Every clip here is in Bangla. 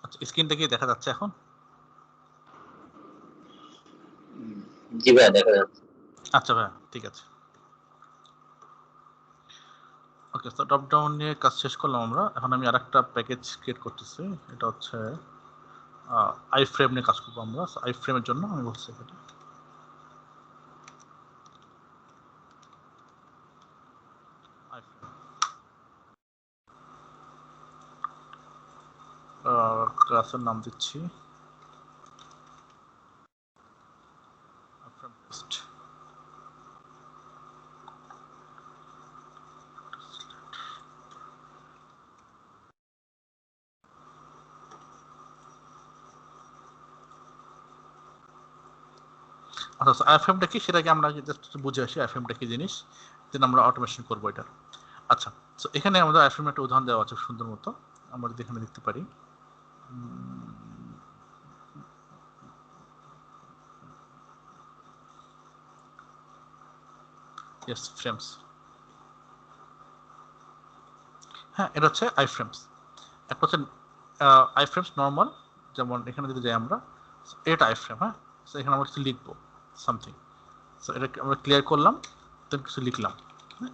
আচ্ছা, স্ক্রিনটা কি দেখা যাচ্ছে এখন? জি ভাইয়া, দেখা যাচ্ছে। আচ্ছা ভাইয়া, ঠিক আছে। ওকে, তো ড্রপ ডাউন নিয়ে কাজ শেষ করলাম আমরা। এখন আমি আরেকটা প্যাকেজ ক্রিয়েট করতেছি। এটা হচ্ছে আইফ্রেম নিয়ে কাজ করবো আমরা। আইফ্রেমের জন্য আমি বলছি এটা ক্লাসের নাম দিচ্ছি আইফ্রেম টেস্ট। আচ্ছা, আইফ্রেমটা কি সেটাকে আমরা জাস্ট বুঝে আসি আইফ্রেমটা কি জিনিস, দেন আমরা অটোমেশন করবো এটা। আচ্ছা, তো এখানে আমাদের আইফ্রেমের একটা উদাহরণ দেওয়া আছে সুন্দর মতো, আমরা যদি এখানে দেখতে পারি। Yes, frames. হ্যাঁ, এটা হচ্ছে আইফ্রেমস। একটা হচ্ছে আইফ্রেমস নর্মাল, যেমন এখানে যদি যাই আমরা, এটা আইফ্রেম। হ্যাঁ, তো এখানে আমরা কিছু লিখবো সামথিং, সো এটা আমরা ক্লিয়ার করলাম, দেন কিছু লিখলাম।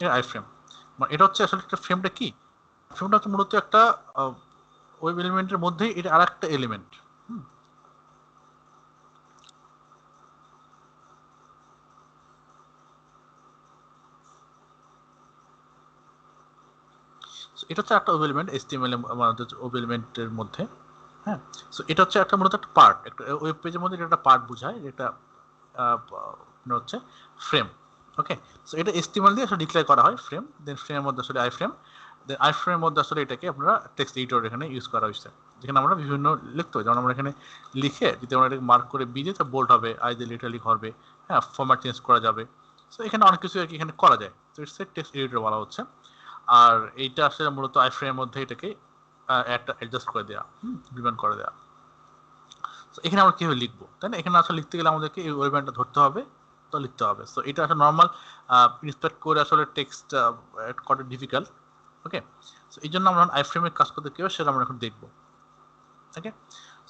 এটা আইফ্রেম। মানে এটা হচ্ছে আসলে একটা ফ্রেমটা কি, ফ্রেমটা হচ্ছে মূলত একটা ওয়েব এলিমেন্টের মধ্যেই এটা আর একটা এলিমেন্ট। এটা হচ্ছে একটা ওয়েব এলিমেন্ট, HTML আমাদের ওয়েব এলিমেন্টের মধ্যে। হ্যাঁ, সো এটা হচ্ছে একটা মূলত একটা পার্ট, একটা ওয়েব পেজের মধ্যে এটা একটা পার্ট বোঝায়, এটা হচ্ছে ফ্রেম। ওকে, সো এটা HTML দিয়ে আসলে ডিক্লেয়ার করা হয় ফ্রেম, দেন ফ্রেমের মধ্যে আসলে আইফ্রেম, দেন আইফ্রেমের মধ্যে আসলে এটাকে আপনারা টেক্সট এডিটর এখানে ইউজ করা হয়েছে, যেখানে আমরা বিভিন্ন লিখতে হবে। যেমন আমরা এখানে লিখে যদি আমরা এটাকে মার্ক করে বিজে, তো বোল্ড হবে, আই দিয়ে লিটারালি হবে। হ্যাঁ, ফরম্যাট চেঞ্জ করা যাবে। সো এখানে অনেক কিছু আর কি এখানে করা যায়, তো ইটস এ টেক্সট এডিটর বলা হচ্ছে। আর এইটা আসলে মূলত আইফ্রেমের মধ্যে এটাকে একটা অ্যাডজাস্ট করে দেওয়া, বিমান করে দেওয়া। এখানে আমরা কিভাবে লিখবো, তাই না? এখানে আসলে লিখতে গেলে আমাদেরকে এই ওয়েবটা ধরতে হবে, তো লিখতে হবে। সো এটা আসলে নর্মাল ইনস্পেক্ট করে আসলে টেক্সট করা ডিফিকাল্ট। ওকে, সো এই জন্য আমরা আইফ্রেমের কাজ করতে কীভাবে সেটা আমরা এখন দেখবো। ওকে,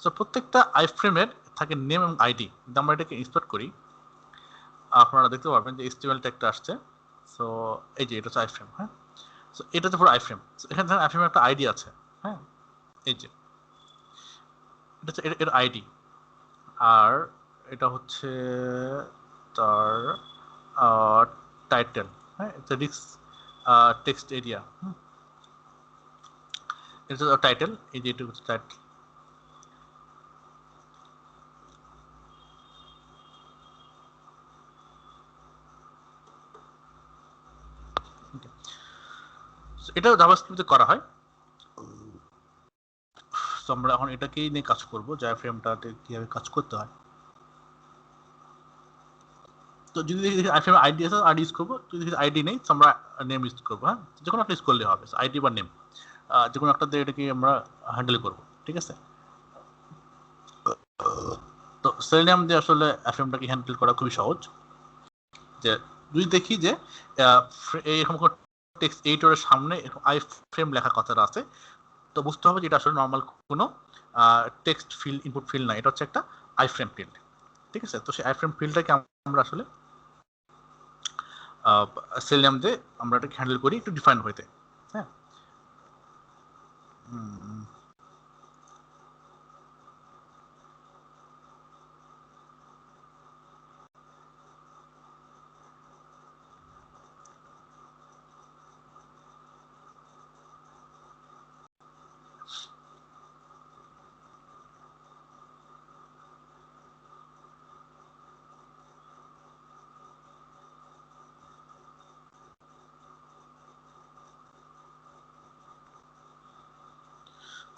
সো প্রত্যেকটা আইফ্রেমের থাকে নেম এবং আইডি। যদি আমরা এটাকে ইনস্পেক্ট করি, আপনারা দেখতে পারবেন যে HTML ট্যাগটা আসছে। সো এই যে এটা হচ্ছে আইফ্রেম। হ্যাঁ, সো এটা হচ্ছে পুরো আইফ্রেম। এখানে ধরেন আইফ্রেমের একটা আইডি আছে। হ্যাঁ, এই যে এটা হচ্ছে এর আইডি, আর এটা হচ্ছে তার টাইটেল। হ্যাঁ, এটা রিক্স টেক্সট এরিয়া। এটা হচ্ছে টাইটেল, এই যে এটা হচ্ছে টাইটেল। এটাও জাভাস্ক্রিপ্টে করা হয়। তো আমরা এখন এটাকেই নিয়ে কাজ করবো, যে ফ্রেমটাতে কিভাবে কাজ করতে হয়। তো যদি আইফ্রেম আইডি আছে, আইডি ইউজ করবো। যদি আইডি নেই, তো আমরা নেম ইউজ করবো। হ্যাঁ, যে কোনো একটা ইউজ করলে হবে, আইডি বা নেম, যে কোনো একটা দিয়ে এটাকে আমরা হ্যান্ডেল করবো। ঠিক আছে, তো সেলেনিয়াম দিয়ে আসলে আইফ্রেমটাকে হ্যান্ডেল করা খুবই সহজ। যে যদি দেখি যে এইরকম টেক্সট এডিটরের সামনে আই ফ্রেম লেখা কথাটা আছে, তো বুঝতে হবে যে এটা আসলে নর্মাল কোনো টেক্সট ফিল্ড, ইনপুট ফিল্ড না, এটা হচ্ছে একটা আইফ্রেম ফিল্ড। ঠিক আছে, তো সেই আইফ্রেম ফিল্ডটাকে আমরা আসলে সেলেনিয়াম দিয়ে আমরা এটাকে হ্যান্ডেল করি একটু ডিফাইন হইতে। হ্যাঁ,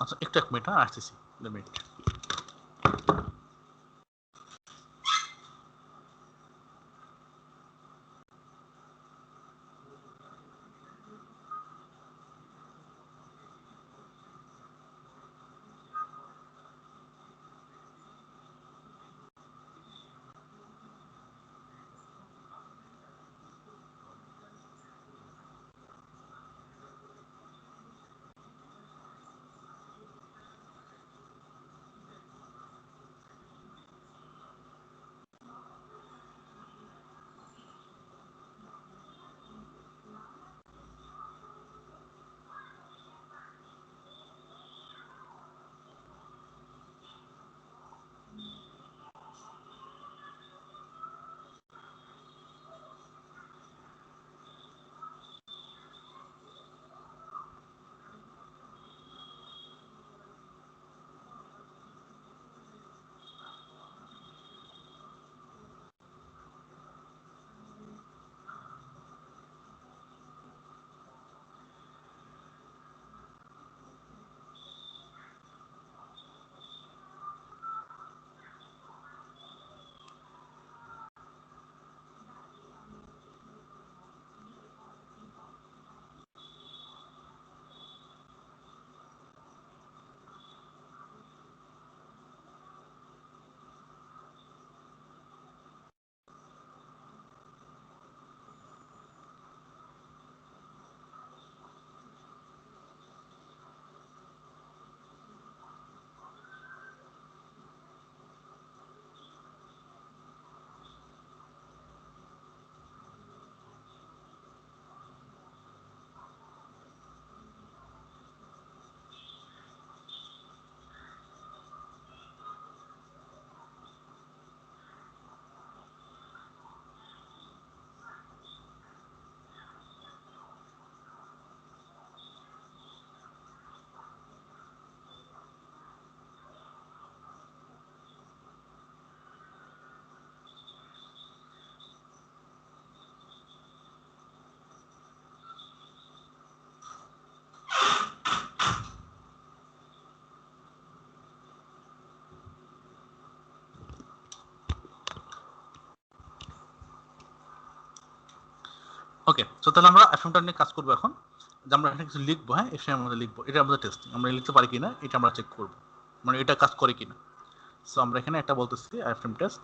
আচ্ছা, একটু এক মিনিট, হ্যাঁ আসতেছি, মিনিট। ওকে, সো তাহলে আমরা এফএমটা নিয়ে কাজ করবো এখন, যে আমরা এখানে কিছু লিখবো। হ্যাঁ, এফএম আমরা লিখবো, এটা আমাদের টেস্টিং, আমরা লিখতে পারি কিনা এটা আমরা চেক করবো, মানে এটা কাজ করে কিনা। সো আমরা এখানে একটা বলতেছি এফএম টেস্ট,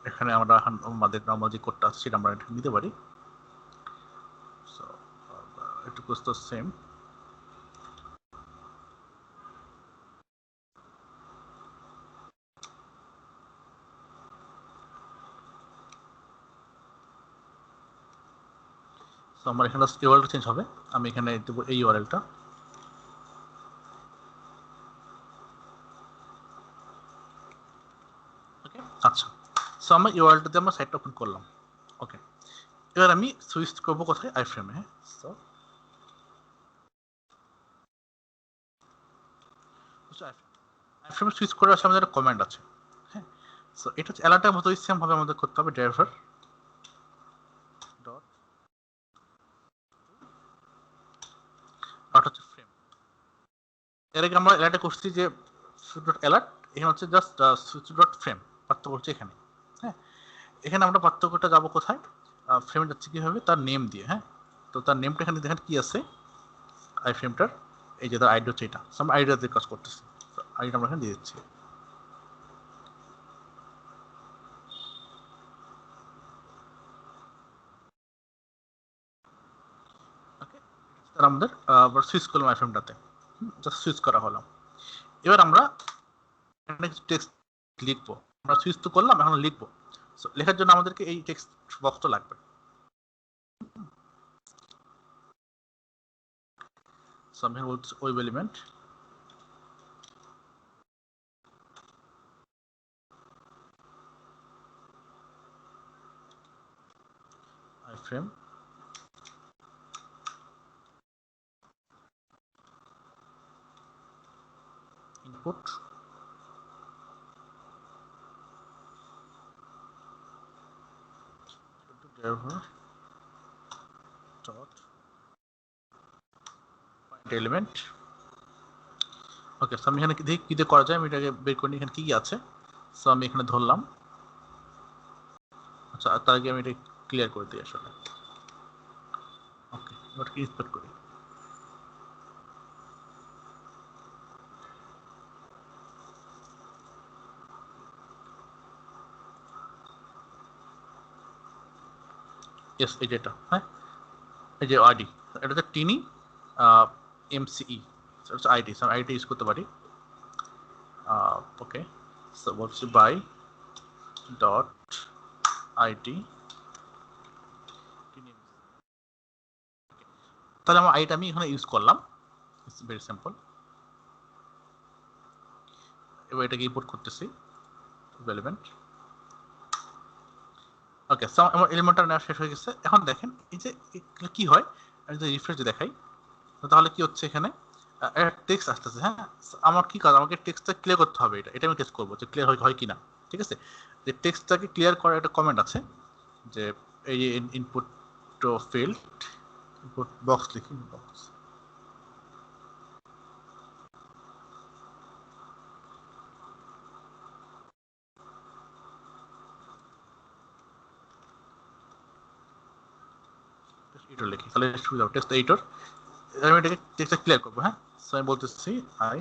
এখানে আমরা আমাদের নরমাল যে কোডটা আছে সেটা আমরা নিতে পারি। সো একটু তো সেম, সো আমার এখানে ইউআরএল চেঞ্জ হবে, আমি এখানে দেবো এই ইউআরএলটা। ওকে, আচ্ছা, সো আমরা ইউআরএলটাতে আমরা সাইটটা ওপেন করলাম। ওকে, এবার আমি সুইচ করবো কোথায়, আইফ্রেমে। হ্যাঁ, সো আইফ্রেমে সুইচ করার আসলে আমাদের একটা কমান্ড আছে। হ্যাঁ, সো এটা হচ্ছে অ্যালার্টের মতো সেম ভাবে আমাদের করতে হবে, ড্রাইভার ডট হচ্ছে ফ্রেম। এর আগে আমরা অ্যালার্টে করছি যে সুইচ ডট অ্যালার্ট, এখানে হচ্ছে জাস্ট সুইচ ডট ফ্রেম, পার্থক্য হচ্ছে এখানে। হ্যাঁ, এখানে আমরা পার্থক্যটা যাবো কোথায়, ফ্রেমে যাচ্ছে কীভাবে, তার নেম দিয়ে। হ্যাঁ, তো তার নেমটা এখানে দেখেন কি আছে, আই ফ্রেমটার এই যে তার আইডি হচ্ছে এটা, আমরা আইডিয়া দিয়ে কাজ করতেছি, আইডিটা আমরা এখানে দিয়ে দিচ্ছি। ওকে, তার আমাদের আবার সুইচ করলাম আই ফ্রেমটাতে, জাস্ট সুইচ করা হলো। এবার আমরা এখানে কিছু টেক্সট লিখবো, আমরা সুইচ তো করলাম, এখন লিখবো। সো লেখার জন্য আমাদেরকে এই টেক্সট বক্সটা লাগবে। সো আমি বলছি web element iframe input driver dot find element। ওকে, সো আমি এখানে দেখি কি দিয়ে করা যায়, আমি এটাকে বের করি এখানে কি কি আছে। সো আমি এখানে ধরলাম, আচ্ছা তার আগে আমি এটা ক্লিয়ার করে দিই আসলে। ওকে, এবারকে ইন্সপেক্ট করি। ইয়েস, এই যেটা, হ্যাঁ এই যে আইডি, এটা হচ্ছে টিনি এমসিই, আইডি, আইডি ইউজ করতে পারি। ওকে, সো বলছি বাই ডট আইডি, তাহলে আমার আইডিটা আমি এখানে ইউজ করলাম, ইটস ভেরি সিম্পল। এবার এটাকে ইম্পোর্ট করতেছি এলিমেন্ট। ওকে, সো আমার এলিমেন্টটা নেওয়া শেষ হয়ে গেছে। এখন দেখেন এই যে কি হয়, আমি যদি রিফ্রেশ দেখাই তাহলে কি হচ্ছে, এখানে টেক্সট আসতেছে। হ্যাঁ, আমার কি কাজ, আমাকে টেক্সটটা ক্লিয়ার করতে হবে, এটা আমি টেস্ট করবো যে ক্লিয়ার হয় কিনা। ঠিক আছে, যে টেক্সটটাকে ক্লিয়ার করার একটা কমেন্ট আছে, যে এই যে ইনপুট ফিল্ড, ইনপুট বক্স লিখি, বক্স এডিটর লিখি, তাহলে সুবিধা হবে। টেক্সট এডিটর, আমি এটাকে টেক্সটটা ক্লিয়ার করবো। হ্যাঁ, সো আমি বলতেছি I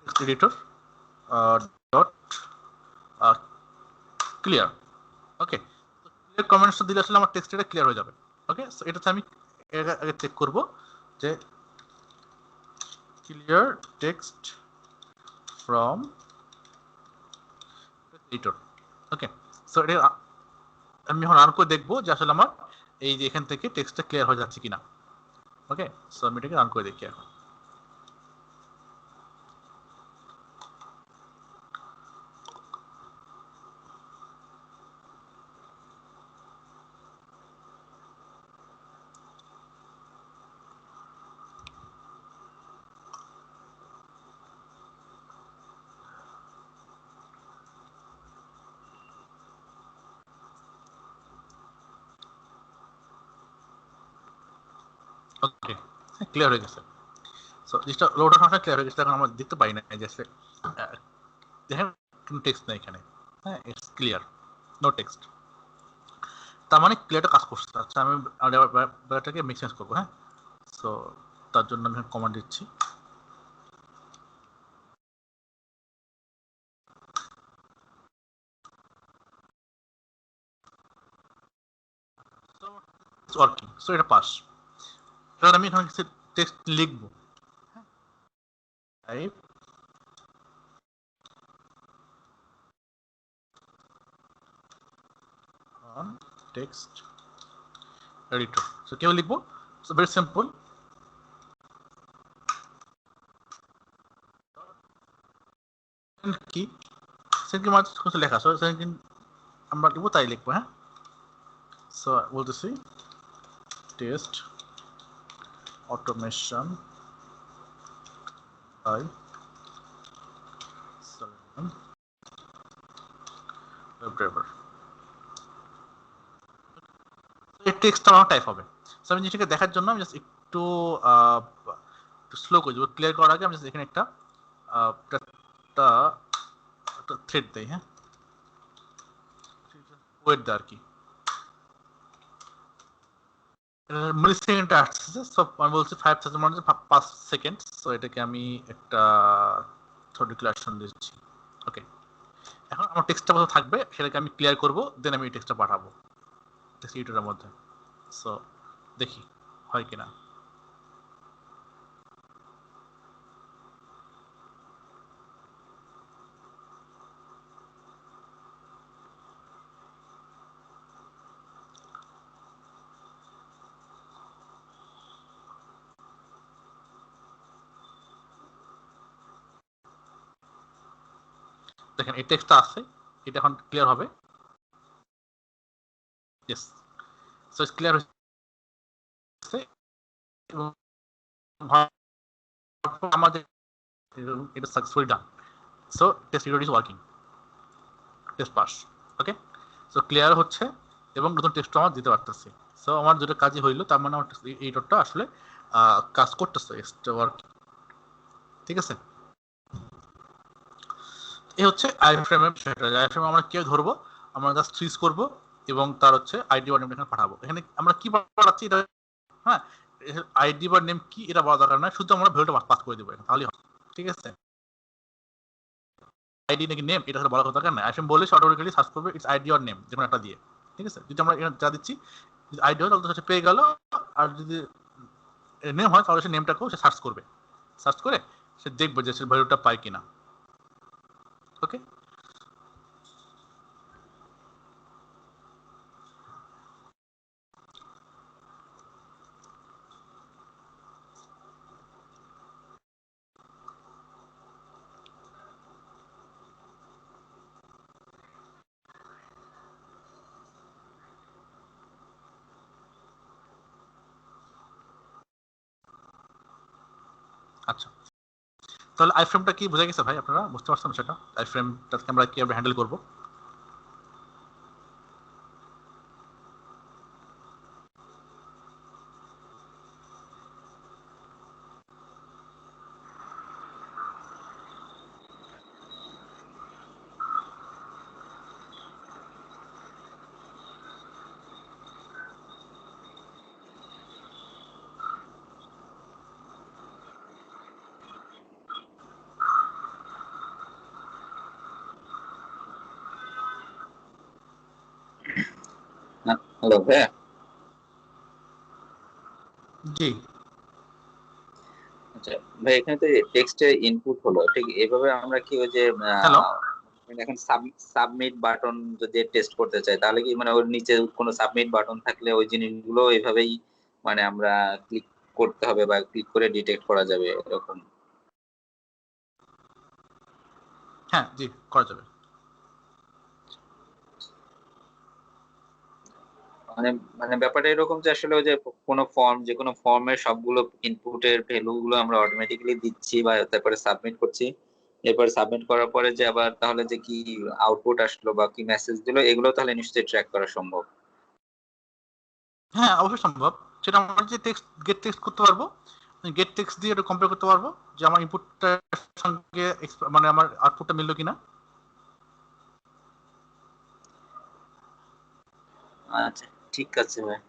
text editor dot clear. Okay, clear কমেন্টসটা দিলে আসলে আমার টেক্সটটা ক্লিয়ার হয়ে যাবে। ওকে, সো এটাতে আমি আগে চেক করব যে clear text from editor. Okay, so এটা আমি এখন রান করে দেখবো যে আসলে আমার এই যে এখান থেকে টেক্সটটা ক্লিয়ার হয়ে যাচ্ছে কিনা। ওকে, সো আমি এটাকে রান করে দেখি এখন। ওকে, ক্লিয়ার হয়ে গেছে। সো জিনিসটা লোড হওয়ার ক্লিয়ার হয়ে গেছে, এখন আমরা দেখতে পাই না যে দেখেন কোনো টেক্সট নেই এখানে। হ্যাঁ, ইটস ক্লিয়ার। No text. তার মানে ক্লিয়ারটা কাজ করছে। আচ্ছা আমি এটাকে মেক সেন্স করবো। হ্যাঁ, সো তার জন্য আমি কমান্ড দিচ্ছি ওয়ার্কিং। সো এটা পাস। এবার আমি এখানে কিছু টেক্সট লিখবো। Type on text editor. So কেউ লিখবো। So very simple. কি সেন্ড কি মানে কিছু লেখা। সো সেন্ড আমরা লিখবো, তাই লিখবো। হ্যাঁ, সো বলতেছি test automation by Selenium web driver. এই টেক্সটটা আমার টাইপ হবে। সো আমি জিনিসটাকে দেখার জন্য আমি জাস্ট একটু স্লো করে দেবো। ক্লিয়ার করার আগে আমি জাস্ট এখানে একটা থ্রেড দেই। হ্যাঁ, ওয়েট দেয় আর কি। মিলি সেকেন্ডে আসছে। সো আমি বলছি 5000 মানে 5 সেকেন্ড। সো এটাকে আমি একটা থ্রো ডিক্লারেশন দিচ্ছি। ওকে, এখন আমার টেক্সটটা কোথাও থাকবে সেটাকে আমি ক্লিয়ার করব, দেন আমি এই টেক্সটটা পাঠাবো টেক্সট এডিটরের মধ্যে। সো দেখি হয় কিনা। দেখেন এই টেক্সটটা আছে, এটা এখন ক্লিয়ার হবে। ইয়েস, সো ইটস ক্লিয়ার হচ্ছে এবং আমাদের এটা successfully done. So test editor is working, test pass. Okay, so clear হচ্ছে এবং নতুন টেক্সট আমার দিতে পারতেছি। সো আমার দুটো কাজই হইলো, তার মানে আমার এডিটরটা আসলে কাজ করতেছে, ওয়ার্কিং। ঠিক আছে, এই হচ্ছে আইফ্রেমের বিষয়টা। আইফ্রেম আমরা কি ধরবো, আমরা জাস্ট সুইচ করব এবং তার হচ্ছে আইডি বা নেম এখানে পাঠাবো। এখানে আমরা কি পাঠাচ্ছি এটা, হ্যাঁ, আইডি বা নেম কি এটা বলা দরকার না, শুধু আমরা ভ্যালুটা পাস করে দেবো তাহলেই হবে। ঠিক আছে, আইডি নাকি নেম এটা বলার দরকার নাই। আইফ্রেম বলে অটোমেটিক্যালি সার্চ করবে ইটস আইডি অর নেম, যেকোনো একটা দিয়ে। ঠিক আছে, যদি আমরা এখানে যা দিচ্ছি আইডি হয় তাহলে হচ্ছে পেয়ে গেল, আর যদি নেম হয় তাহলে সে নেমটাকেও সে সার্চ করবে। সার্চ করে সে দেখবে যে সে ভ্যালুটা পায় কিনা। ওকে, আচ্ছা তাহলে আইফ্রেমটা কি বোঝা গেছে ভাই? আপনারা বুঝতে পারছেন সেটা আইফ্রেমটাকে আমরা কিভাবে হ্যান্ডেল করবো? হ্যালো ভাইয়া। জি, আচ্ছা ভাই, এখানে তো টেক্সটে ইনপুট হলো, ঠিক এভাবে আমরা কি ওই যে হ্যালো। এখন সাবমিট বাটন যদি টেস্ট করতে চাই, তাহলে কি মানে ওর নিচে কোনো সাবমিট বাটন থাকলে ওই জিনিসগুলো এইভাবেই মানে আমরা ক্লিক করতে হবে বা ক্লিক করে ডিটেক্ট করা যাবে এরকম? হ্যাঁ, জি, করা যাবে। মানে মানে ব্যাপারটা এরকম যে আসলে ওই যে কোনো ফর্ম, যে কোনো ফর্মের সবগুলো ইনপুটের ভ্যালু গুলো আমরা অটোমেটিক্যালি দিচ্ছি বা তারপরে সাবমিট করছি। এরপর সাবমিট করার পরে যে আবার তাহলে যে কি আউটপুট আসলো বা কি মেসেজ দিলো, এগুলো তাহলে নিশ্চয়ই ট্র্যাক করা সম্ভব। হ্যাঁ, অবশ্যই সম্ভব। সেটা আমরা যে টেক্সট গেট টেক্সট করতে পারবো, গেট টেক্সট দিয়ে এটা কম্পেয়ার করতে পারবো যে আমার ইনপুটটার সঙ্গে মানে আমার আউটপুটটা মিললো কিনা। আচ্ছা ঠিক আছে ভাই।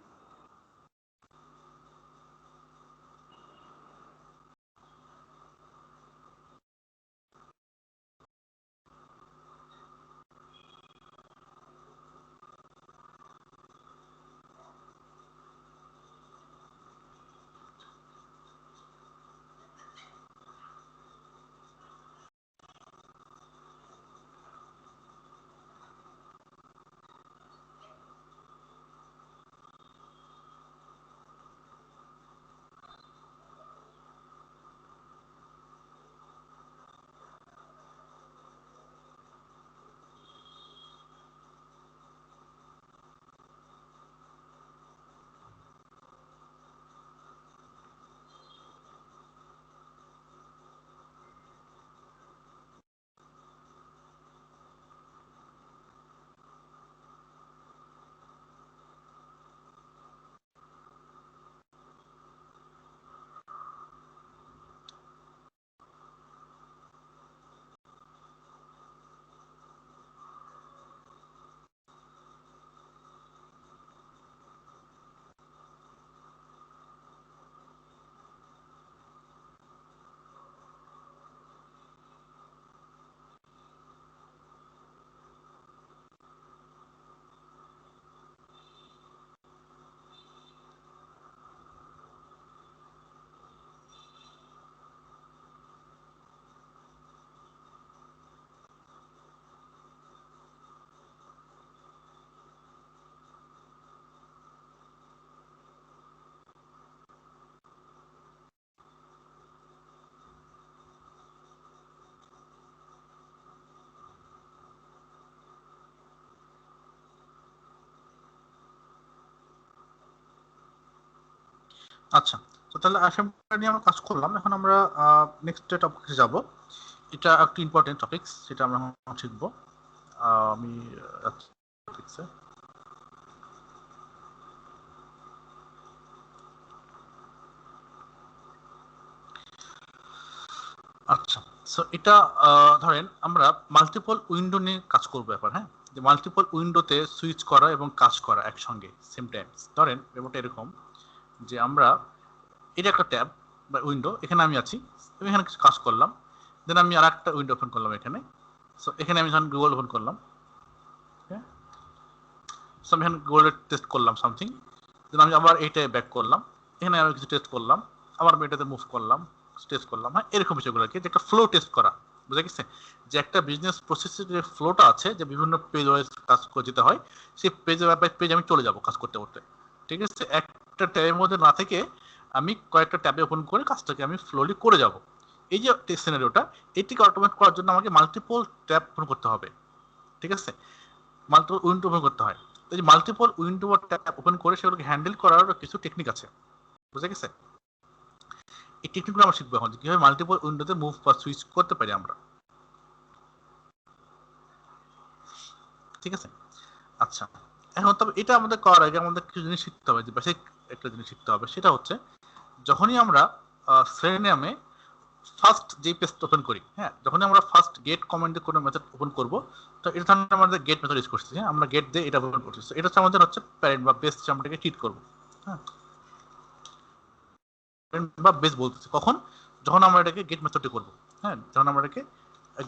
আচ্ছা, তো তাহলে অ্যাসাইনমেন্ট নিয়ে আমরা কাজ করলাম। এখন আমরা নেক্সট টপিকে যাব। এটা একটু ইম্পর্টেন্ট টপিকস, সেটা আমরা এখন শিখবো। আমি টপিকসে আচ্ছা, সো এটা ধরেন আমরা মাল্টিপল উইন্ডো নিয়ে কাজ করবো এবার। হ্যাঁ, যে মাল্টিপল উইন্ডোতে সুইচ করা এবং কাজ করা একসঙ্গে সেম টাইম। ধরেন ব্যাপারটা এরকম যে আমরা এটা একটা ট্যাব বা উইন্ডো, এখানে আমি আছি, আমি এখানে কিছু কাজ করলাম, দেন আমি আর একটা উইন্ডো ওপেন করলাম এখানে। সো এখানে আমি যখন গুগল ওপেন করলাম, সো আমি এখানে গুগলের টেস্ট করলাম সামথিং, দেন আমি আবার এইটায় ব্যাক করলাম, এখানে আমি কিছু টেস্ট করলাম, আবার আমি এটাতে মুভ করলাম, টেস্ট করলাম। হ্যাঁ, এরকম বিষয়গুলো কি, যে একটা ফ্লো টেস্ট করা, বুঝা গেছে? যে একটা বিজনেস প্রসেসের যে ফ্লোটা আছে, যে বিভিন্ন পেজ ওয়াইজ কাজ করে যেতে হয়, সেই পেজে পেজ আমি চলে যাব কাজ করতে করতে। ঠিক আছে, একটা ট্যাবের মধ্যে না থেকে আমি কয়েকটা ট্যাবে ওপেন করে কাজটাকে আমি ফ্লোলি করে যাব। এই যে টেস্ট সিনারিওটা, এটিকে অটোমেট করার জন্য আমাকে মাল্টিপল ট্যাব ওপেন করতে হবে। ঠিক আছে, মাল্টিপল উইন্ডো ওপেন করতে হয়। এই যে মাল্টিপল উইন্ডো বা ট্যাব ওপেন করে সেগুলোকে হ্যান্ডেল করার কিছু টেকনিক আছে, বুঝা গেছে? এই টেকনিকগুলো আমরা শিখবো এখন, কিভাবে মাল্টিপল উইন্ডোতে মুভ বা সুইচ করতে পারি আমরা। ঠিক আছে, আচ্ছা, এখন তবে এটা আমাদের করার আগে আমাদের কিছু জিনিস শিখতে হবে, যে বেসিক একটা জিনিস শিখতে হবে। সেটা হচ্ছে, যখনই আমরা সেরেনিয়ামে ফার্স্ট যে পেজটা ওপেন করি, হ্যাঁ, যখনই আমরা ফার্স্ট গেট কমান্ডে কোনো মেথড ওপেন করব, তো এটা ধরনের আমাদের গেট মেথড ইউজ করছি। হ্যাঁ, আমরা গেট দিয়ে এটা ওপেন করছি, এটা হচ্ছে আমাদের হচ্ছে প্যারেন্ট বা বেস, আমরা এটাকে ট্রিট করব। হ্যাঁ, বা বেস বলতেছি কখন, যখন আমরা এটাকে গেট মেথডে করব। হ্যাঁ, যখন আমরা এটাকে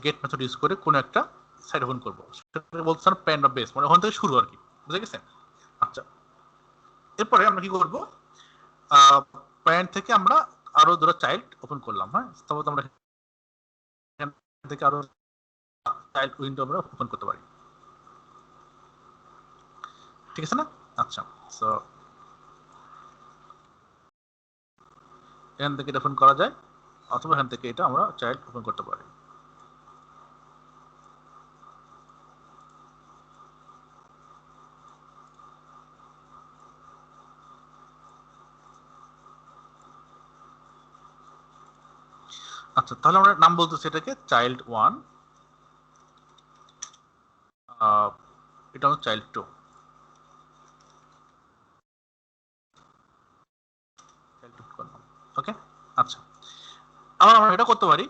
গেট মেথড ইউজ করে কোনো একটা সাইট ওপেন করব, সেটাকে বলতে পারেন প্যারেন্ট বা বেস, মানে ওখান থেকে শুরু আর কি, বুঝে গেছে? আচ্ছা, এরপরে আমরা কি করব, প্যারেন্ট থেকে আমরা আরো দুটো চাইল্ড ওপেন করলাম। হ্যাঁ, তারপর আমরা এখান থেকে আরো চাইল্ড উইন্ডো আমরা ওপেন করতে পারি। ঠিক আছে না? আচ্ছা, সো এখান থেকে এটা ওপেন করা যায়, অথবা এখান থেকে এটা আমরা চাইল্ড ওপেন করতে পারি। আচ্ছা, তাহলে আমরা নাম বলতেছি এটাকে চাইল্ড 1, এটা হচ্ছে চাইল্ড 2। ওকে, আচ্ছা, আবার আমরা এটা করতে পারি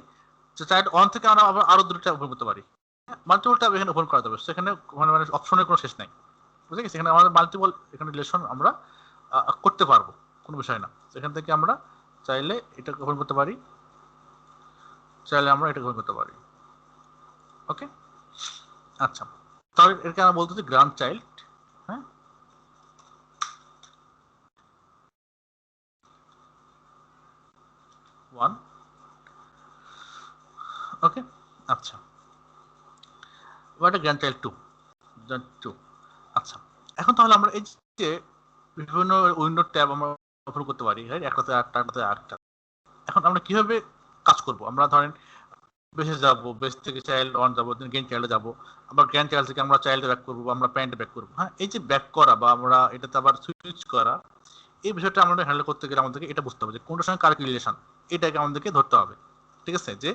যে চাইল্ড 1 থেকে আমরা আরো দুটো ট্যাব ওপেন করতে পারি। মাল্টিপল ট্যাব এখানে ওপেন করা যাবে, সেখানে মানে অপশনের কোনো শেষ নাই। বুঝে গেছে? এখানে আমাদের মাল্টিপল এখানে রিলেশন আমরা করতে পারবো, কোনো বিষয় না। এখান থেকে আমরা চাইলে এটা ওপেন করতে পারি, চাইলে আমরা এটা ওপেন করতে পারি। ওকে, আচ্ছা, তাহলে এটাকে আমরা বলতেছি গ্র্যান্ড চাইল্ড। হ্যাঁ, ওয়ান। ওকে, আচ্ছা, এবার গ্র্যান্ড চাইল্ড টু। আচ্ছা, এখন তাহলে আমরা এই যে বিভিন্ন উইন্ডো ট্যাব আমরা ওপেন করতে পারি, একটাতে আটটা। এখন আমরা কিভাবে কাজ করব? আমরা ধরেন বেসে যাব, বেস থেকে চাইল্ড ওয়ান যাবো, গ্র্যান্ড চাইল্ডে যাবো, আবার গ্র্যান্ড চাইল্ড থেকে আমরা চাইল্ডে ব্যাক করবো, আমরা প্যারেন্টে ব্যাক করবো। হ্যাঁ, এই যে ব্যাক করা বা আমরা এটাতে আবার সুইচ করা, এই বিষয়টা আমাদের হ্যান্ডেল করতে গেলে আমাদেরকে এটা বুঝতে হবে যে কোনটার সঙ্গে কার কি রিলেশন, এটাকে আমাদেরকে ধরতে হবে। ঠিক আছে, যে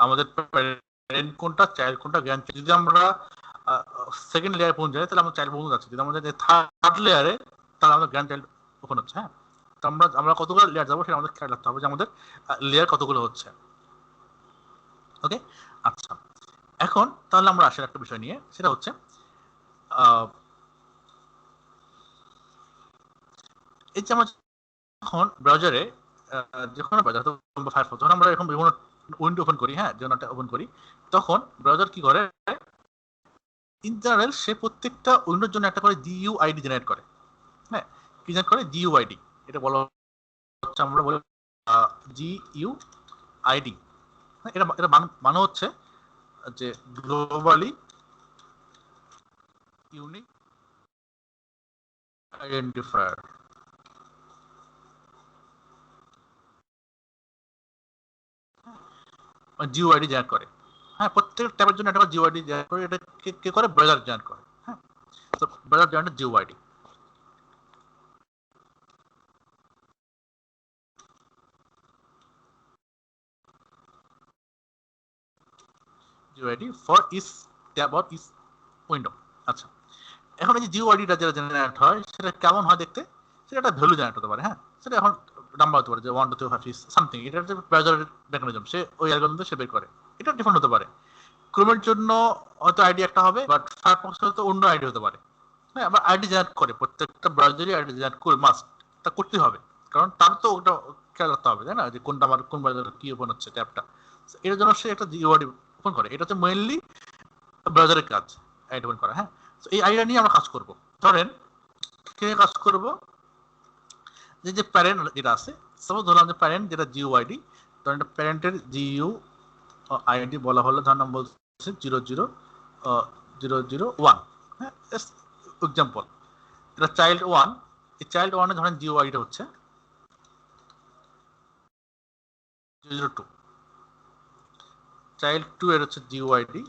আমাদের প্যারেন্ট কোনটা, চাইল্ড কোনটা, গ্র্যান্ড। যদি আমরা সেকেন্ড লেয়ার পৌঁছে যাই তাহলে আমরা চাইল্ড পৌঁছে যাচ্ছি, যদি আমাদের থার্ড লেয়ারে তাহলে আমাদের গ্র্যান্ড চাইল্ড ওপেন হচ্ছে। হ্যাঁ, তো আমরা কতগুলো লেয়ার যাবো সেটা আমাদের খেয়াল রাখতে হবে যে আমাদের লেয়ার কতগুলো হচ্ছে। ওকে, আচ্ছা, এখন তাহলে আমরা আসার একটা বিষয় নিয়ে, সেটা হচ্ছে এই যে আমরা যখন ব্রাউজারে যখন ফায়ারফক্স যখন আমরা এখন বিভিন্ন উইন্ডো ওপেন করি, হ্যাঁ, যখন একটা ওপেন করি, তখন ব্রাউজার কি করে, ইন জেনারেল সে প্রত্যেকটা উইন্ডোর জন্য একটা করে জিইউআইডি জেনারেট করে। হ্যাঁ, কি জেনারেট করে? জিইউআইডি। এটা বলা হচ্ছে, আমরা বলি জিইউআইডি। এটা এটা মানে হচ্ছে যে গ্লোবালি ইউনিক আইডেন্টিফায়ার। জিইউআইডি জেনারেট করে। হ্যাঁ, প্রত্যেক ট্যাবের জন্য একটা জিইউআইডি জেনারেট করে। এটা কে করে? ব্রাউজার জেনারেট করে। হ্যাঁ, তো browser generate GUID. GUID for each tab or each window. আচ্ছা, এখন এই যে জিইউআইডিটা যেটা জেনারেট হয় সেটা কেমন হয় দেখতে? সেটা একটা ভ্যালু জেনারেট হতে পারে। হ্যাঁ, সেটা এখন নাম্বার হতে পারে যে 1 2 3 4 6 সামথিং। এটা হচ্ছে ব্রাউজারের মেকানিজম, সে ওই অ্যালগরিদম সে বের করে। এটা ডিফারেন্ট হতে পারে। ক্রোমের জন্য হয়তো আইডি একটা হবে, বাট ফায়ারফক্স হয়তো অন্য আইডি হতে পারে। হ্যাঁ, আবার আইডি জেনারেট করে, প্রত্যেকটা ব্রাউজারই আইডি জেনারেট করে, মাস্ট তা করতেই হবে, কারণ তার তো ওটা খেয়াল রাখতে হবে, তাই না, যে কোনটা আমার কোন ব্রাউজারে কি ওপেন হচ্ছে ট্যাবটা। এর জন্য সে একটা জিইউআইডি ওপেন করে। এটা হচ্ছে মেইনলি ব্রাউজারের কাজ, আইডি ওপেন করা। হ্যাঁ, তো এই আইডিয়া নিয়ে আমরা কাজ করব। ধরেন কে কাজ করব, যে প্যারেন্ট যেটা আছে, সাপোজ ধরলাম যে প্যারেন্ট যেটা জিইউআইডি, ধরেন প্যারেন্টের জিইউ আইডি বলা হলো, ধর নাম বলছে 00001। হ্যাঁ, এক্সাম্পল, এটা চাইল্ড ওয়ান। এই চাইল্ড ওয়ানে ধরেন জিইউআইডি হচ্ছে 002, চাইল্ড টু এর হচ্ছে জিইউআইডি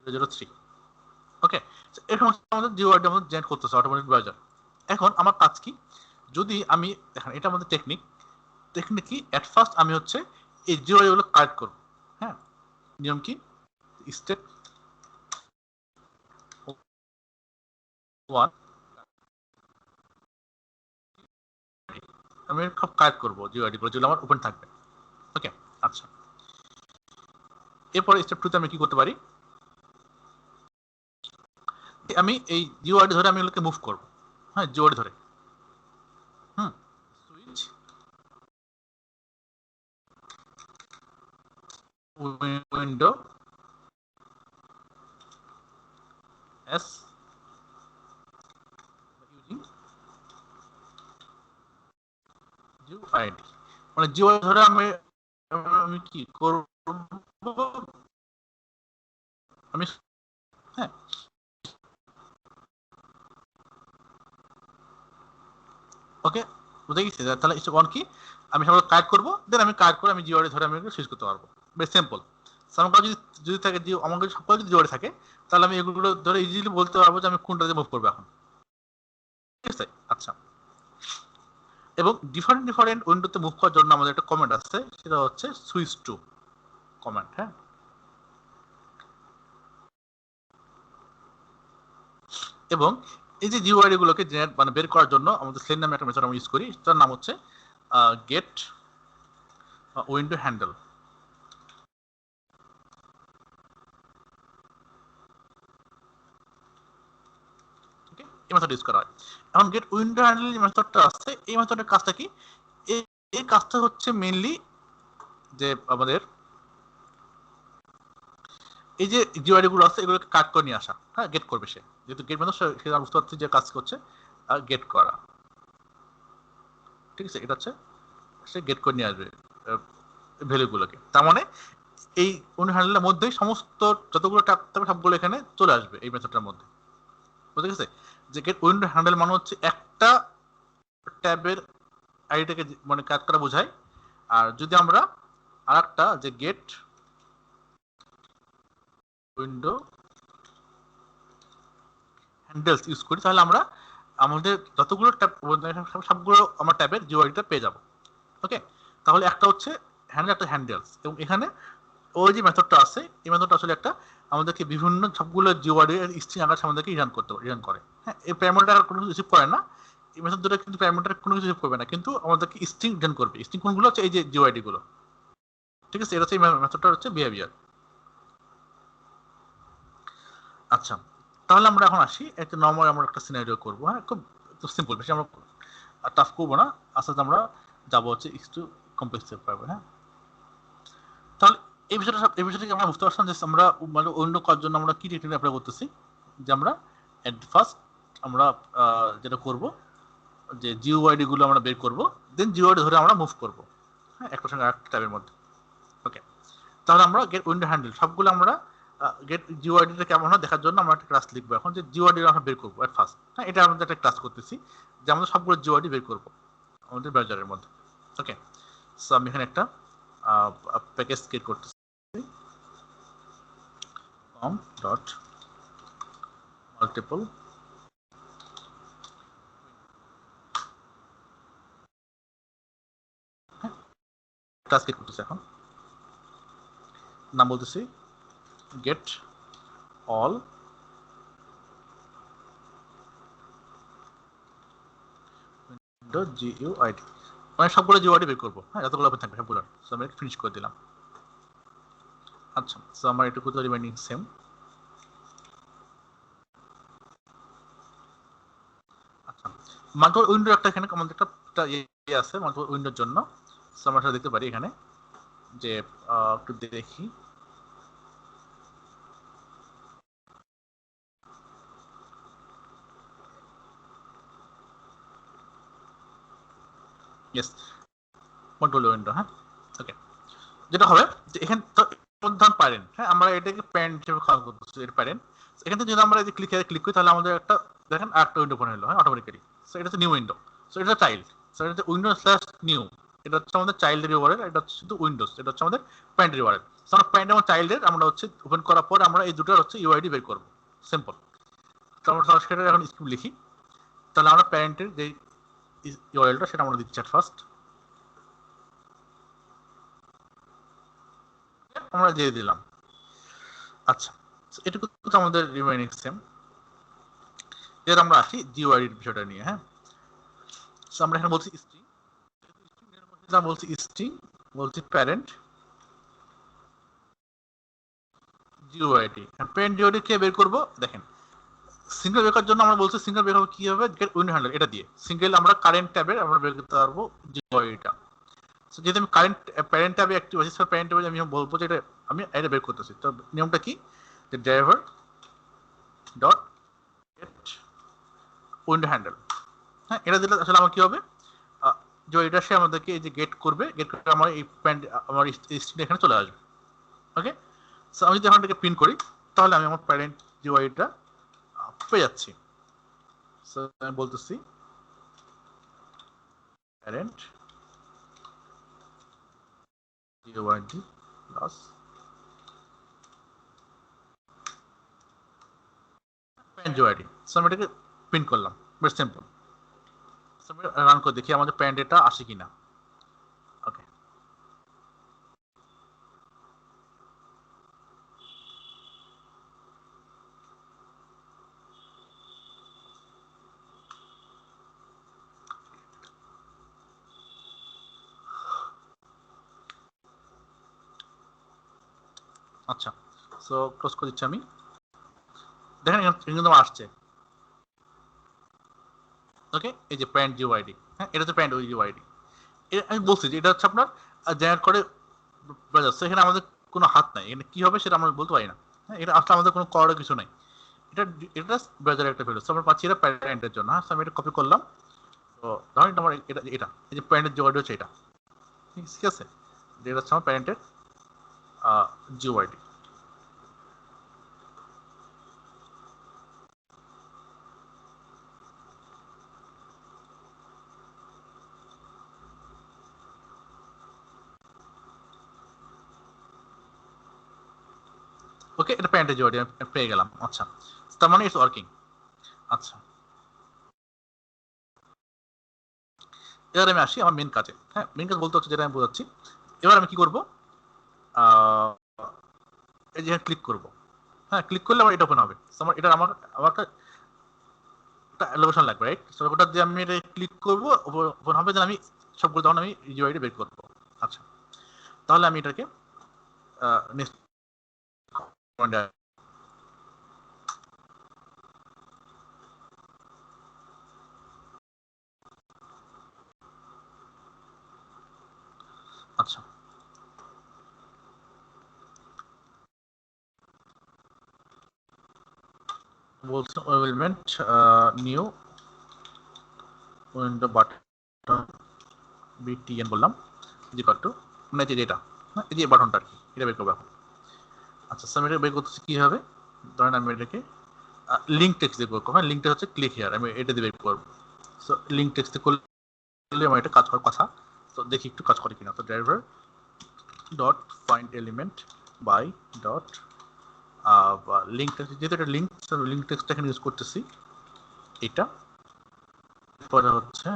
003। ওকে, এরকম আমাদের জিইউআইডি আমাদের জেনারেট করতেছে অটোমেটিক ব্রাউজার। এখন আমার কাজ কি? যদি আমি দেখেন, এটা আমাদের টেকনিক কি, এট ফার্স্ট আমি হচ্ছে এই জিইউআইডি গুলো কালেক্ট করব। হ্যাঁ, নিয়ম কি, স্টেপ 1 আমি সব কালেক্ট করব জিইউআইডি গুলো যেগুলো আমার ওপেন থাকবে। ওকে, আচ্ছা, এরপরে স্টেপ 2 তে আমি কি করতে পারি, আমি এই জিইউআইডি ধরে আমি এগুলোকে মুভ করব। হ্যাঁ, জিইউআইডি ধরে সুইচ উইন্ডো এস ইউজিং জিইউআইডি। মানে জিইউআইডি ধরে আমি কি করব, আমি, হ্যাঁ, ওকে, বুঝে গেছি। তাহলে স্টেপ 1 কি, আমি সবাই কালেক্ট করব, দেন আমি কালেক্ট করে আমি জিইউআইডি ধরে আমি সুইচ করতে পারবো। বেশ সিম্পল। আমার কাছে যদি থাকে, আমার কাছে সব যদি জিইউআইডি থাকে, তাহলে আমি এগুলো ধরে ইজিলি বলতে পারবো যে আমি কোনটা দিয়ে মুভ করবো এখন। ঠিক আছে, আচ্ছা, এবং ডিফারেন্ট উইন্ডোতে মুভ করার জন্য আমাদের একটা কমান্ড আছে, সেটা হচ্ছে সুইচ টু কমান্ড। হ্যাঁ, এবং এই যে জিইউআইডি গুলোকে মানে বের করার জন্য আমাদের সেন্ড নামে একটা মেথড আমরা ইউজ করি, তার নাম হচ্ছে গেট উইন্ডো হ্যান্ডেল। এই মেথড ইউজ করা হয়। এখন গেট উইন্ডো হ্যান্ডেল যে মেথডটা আছে এই মেথডের কাজটা কি, এই কাজটা হচ্ছে মেইনলি যে আমাদের এই যে জিওআইডি গুলো আছে এগুলোকে কাট করে নিয়ে আসা, হ্যাঁ গেট করবে সে, যেহেতু গেট মেথড সে বুঝতে পারছে যে কাজ করছে গেট করা, ঠিক আছে, এটা হচ্ছে সে গেট করে নিয়ে আসবে ভ্যালুগুলোকে। তার মানে এই উইন্ডো হ্যান্ডেলের মধ্যেই সমস্ত যতগুলো ট্যাব থাকবে সবগুলো এখানে চলে আসবে এই মেথডটার মধ্যে, বুঝতে গেছে? যে গেট উইন্ডো হ্যান্ডেল মানে হচ্ছে একটা ট্যাবের আইডিটাকে মানে কাট করা বোঝায়। আর যদি আমরা আরেকটা যে গেট উইন্ডো হ্যান্ডেলস ইউজ করি তাহলে আমরা আমাদের যতগুলো ট্যাব সবগুলো আমরা ট্যাবের জিওআইডিটা পেয়ে যাব। ওকে, তাহলে একটা হচ্ছে হ্যান্ডেল, একটা হ্যান্ডেলস, এবং এখানে ওই যে মেথডটা আছে এই মেথডটা আসলে একটা আমাদেরকে বিভিন্ন সবগুলো জিওআইডি এর স্ট্রিং আকারে আমাদেরকে রিটার্ন করে। হ্যাঁ, এই প্যারামিটার কোনো কিছু রিসিভ করে না, এই মেথড দুটো কিন্তু প্যারামিটার কোনো কিছু রিসিভ করবে না, কিন্তু আমাদেরকে স্ট্রিং রিটার্ন করবে। স্ট্রিং কোনগুলো হচ্ছে এই যে জিওআইডি গুলো, ঠিক আছে, এটা হচ্ছে এই মেথডটা হচ্ছে বিহেভিয়ার। আচ্ছা, তাহলে আমরা এখন আসি একটা নরমাল আমরা একটা সিনারিও করব। হ্যাঁ, খুব সিম্পল, বেশি আমরা টাফ করবো না, আস্তে আস্তে আমরা যাবো হচ্ছে একটু কমপ্লেক্স পারবো। হ্যাঁ, তাহলে এই বিষয়টা আমরা বুঝতে পারছিলাম যে আমরা মানে অন্য কাজের জন্য আমরা কি টেকনিক অ্যাপ্লাই করতেছি, যে আমরা এট ফার্স্ট আমরা যেটা করব যে জিওআইডি গুলো আমরা বের করব, দেন জিওআইডি ধরে আমরা মুভ করব, হ্যাঁ, একটা সঙ্গে আরেকটা ট্যাবের মধ্যে। ওকে, তাহলে আমরা গেট উইন্ডো হ্যান্ডেল সবগুলো আমরা গেট জিওআইডিটা কেমন হয় দেখার জন্য আমরা একটা ক্লাস লিখবো এখন, যে জিওআইডি আমরা বের করবো এট ফার্স্ট। হ্যাঁ, এটা আমরা একটা ক্লাস করতেছি যে আমরা সবগুলো জিওআইডি বের করবো আমাদের ব্রাউজারের মধ্যে। ওকে, সো আমি এখানে একটা প্যাকেজ ক্রিয়েট করতেছি ডট মাল্টিপল ক্লাস ক্রিয়েট করতেছি। এখন নাম বলতেছি গেট অল উইন্ডো জিইউআইডি, মানে সবগুলো জিওআইডি বের করবো। হ্যাঁ, যতগুলো ওপেন থাকবে সবগুলো। সো আমি ফিনিশ করে দিলাম। আচ্ছা, সো আমার এটা কোথাও রিমাইন্ডিং সেম। আচ্ছা, মাল্টিপল উইন্ডো একটা এখানে আমাদের একটা ইয়ে আছে মাল্টিপল উইন্ডোর জন্য। সো আমরা সেটা দেখতে পারি এখানে, যে একটু দেখি। Yes, multiple window. হ্যাঁ, ওকে, যেটা হবে যে এখানে তো প্রধান প্যারেন্ট, হ্যাঁ আমরা এটাকে প্যারেন্ট হিসেবে খাওয়া করতেছি, এর প্যারেন্ট। এখান থেকে যদি আমরা ক্লিক করি তাহলে আমাদের একটা দেখেন আরেকটা উইন্ডো ওপেন হলো, হ্যাঁ অটোমেটিক্যালি। সো এটা হচ্ছে নিউ উইন্ডো, সো এটা চাইল্ড, সো এটা হচ্ছে উইন্ডো স্ল্যাশ নিউ, এটা হচ্ছে আমাদের চাইল্ডের রিওয়ার্ডের, এটা হচ্ছে শুধু উইন্ডোজ, এটা হচ্ছে আমাদের প্যারেন্ট রিওয়ার্ডের। সো আমরা প্যারেন্ট এবং চাইল্ডের আমরা হচ্ছে ওপেন করার পর আমরা এই দুটোর হচ্ছে ইউআইডি বের করবো, সিম্পল। তো আমরা সরাসরি এখন স্ক্রিপ্ট লিখি, তাহলে আমরা প্যারেন্টের যে ইউআরএলটা সেটা আমরা দিচ্ছি ফার্স্ট, আমরা দিয়ে দিলাম। আচ্ছা, এটুকু তো আমাদের রিমাইনিং সেম। এর আমরা আসি জিওআইডির বিষয়টা নিয়ে। হ্যাঁ, সো আমরা এখানে বলছি স্ট্রিং, বলছি স্ট্রিং, বলছি প্যারেন্ট জিওআইডি, প্যারেন্ট জিওআইডি কে বের করব দেখেন, সিঙ্গেল বের করার জন্য আমরা বলছি সিঙ্গেল বের হবে কি হবে, গেট উইন্ডো হ্যান্ডেল এটা দিয়ে সিঙ্গেল আমরা কারেন্ট ট্যাবে আমরা বের করতে পারবো জিওআইডিটা। সো যেহেতু আমি কারেন্ট প্যারেন্ট ট্যাবে অ্যাক্টিভ আছি, সো প্যারেন্ট ট্যাবে আমি বলবো যে এটা আমি এটা বের করতেছি। তো নিয়মটা কি, যে driver dot gate window handle. হ্যাঁ, এটা দিলে আসলে আমার কি হবে, যে এটা সে আমাদেরকে এই যে গেট করবে, গেট করে আমার এই প্যান্ট আমার স্ট্রিং এখানে চলে আসবে। ওকে, সো আমি যদি এখন এটাকে প্রিন্ট করি তাহলে আমি আমার প্যারেন্ট জিওআইডিটা পেয়ে যাচ্ছি। সো আমি বলতেছি প্যারেন্ট জিওআইডি প্লাস প্যারেন্ট জিওআইডি। সো আমি এটাকে প্রিন্ট করলাম, বেশ সিম্পল। সো আমি রান করে দেখি আমাদের প্যারেন্ট এটা আসে কিনা। ওকে, আচ্ছা, সো ক্লোজ করে দিচ্ছি আমি। দেখেন এখানে কিন্তু আমার আসছে। ওকে, এই যে প্যারেন্ট জিওআইডি, হ্যাঁ এটা হচ্ছে প্যারেন্ট জিওআইডি। আমি বলছি যে এটা হচ্ছে আপনার জেনারেট করে ব্রাউজার। সেখানে আমাদের কোনো হাত নাই, এখানে কি হবে সেটা আমরা বলতে পারি না। হ্যাঁ, এটা আসলে আমাদের কোনো করার কিছু নাই, এটা এটা ব্রাউজারের একটা ভ্যালু। আমরা পাচ্ছি এটা প্যারেন্টের জন্য। হ্যাঁ, আমি এটা কপি করলাম। তো ধরেন আমার এটা এটা এই যে প্যারেন্টের জিওআইডি হচ্ছে এটা, ঠিক আছে, এটা হচ্ছে আমার প্যারেন্টের জিওআইডি। ওকে, এটা প্যারেন্টের জিওআইডি পেয়ে গেলাম। আচ্ছা, তার মানে ইটস ওয়ার্কিং। আচ্ছা, এবার আমি আসি আমার মেন কাজে। হ্যাঁ, মেন কাজ বলতে হচ্ছে যেটা আমি বোঝাচ্ছি। এবার আমি কি করব, এই যে ক্লিক করব। হ্যাঁ, ক্লিক করলে আমার এটা ওপেন হবে। আমার এটা আমার আমার একটা লোকেশন লাগবে, রাইট? সো ওটা দিয়ে আমি এটা ক্লিক করব, ওপেন হবে। যে আমি সবগুলো তখন আমি ইউআইডি বের করব। আচ্ছা, তাহলে আমি এটাকে নেক্সট পয়েন্টে। আচ্ছা, বলছে ওয়েলমেন্ট নিউ উইন্ডো বাটন বিটিএন বললাম, যে টু মানে যে এটা, হ্যাঁ এই যে বাটনটা আর কি, এটা বের করবো এখন। আচ্ছা, আমি এটা বের করতেছি কি হবে, ধরেন আমি এটাকে লিঙ্ক টেক্সট দিয়ে করবো। হ্যাঁ, লিঙ্কটা হচ্ছে ক্লিক হিয়ার, আমি এটা দিয়ে বের করবো। সো লিঙ্ক টেক্সট করলে আমার এটা কাজ করার কথা। তো দেখি একটু কাজ করে কিনা। তো driver dot find element by dot link text, যেহেতু এটা লিঙ্ক টেক্সট এখানে ইউজ করতেছি। এটা পরে হচ্ছে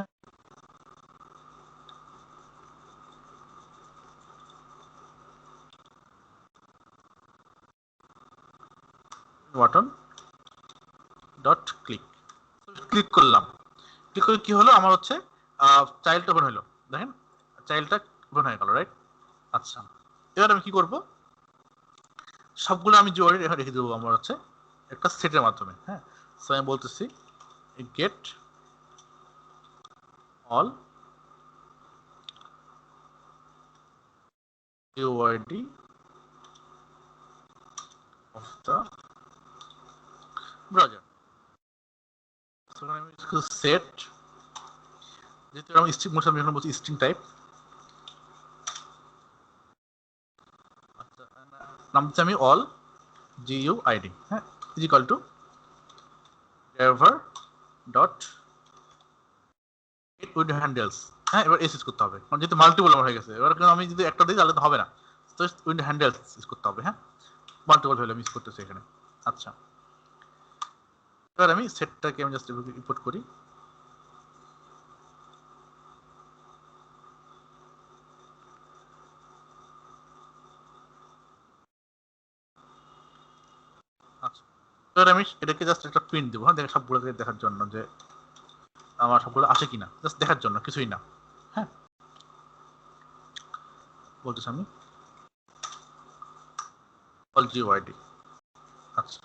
বাটন ডট ক্লিক, ক্লিক করলাম। ক্লিক করে কি হলো, আমার হচ্ছে চাইল্ড ওপেন হলো। দেখেন চাইল্ডটা ওপেন হয়ে গেল, রাইট? আচ্ছা, এবার আমি কি করব, সবগুলো আমি জোরে রেখে দেবো আমার হচ্ছে একটা সেটের মাধ্যমে। হ্যাঁ, সো আমি বলতেছি gate all UID of the browser. আমি সেট, যেহেতু আমি স্ট্রিং মোশন আমি বলছি স্ট্রিং টাইপ, নাম দিচ্ছি আমি অল জিইউআইডি, হ্যাঁ, is equal to driver dot weed handles. হ্যাঁ, এবার এস ইউজ করতে হবে, কারণ যেহেতু মাল্টিপল আমার হয়ে গেছে। এবার আমি যদি একটা দিই তাহলে তো হবে না, তো উইড হ্যান্ডেলস ইউজ করতে হবে। হ্যাঁ, মাল্টিপল ভ্যালু আমি ইউজ করতেছি এখানে। আচ্ছা, এবার আমি সেটটাকে আমি জাস্ট ইম্পোর্ট করি। আচ্ছা, এবার আমি এটাকে জাস্ট একটা প্রিন্ট দেবো। হ্যাঁ, দেখে সবগুলোকে দেখার জন্য যে আমার সবগুলো আসে কিনা, জাস্ট দেখার জন্য, কিছুই না। হ্যাঁ, বলতেছি আমি অল জিওআইডি। আচ্ছা,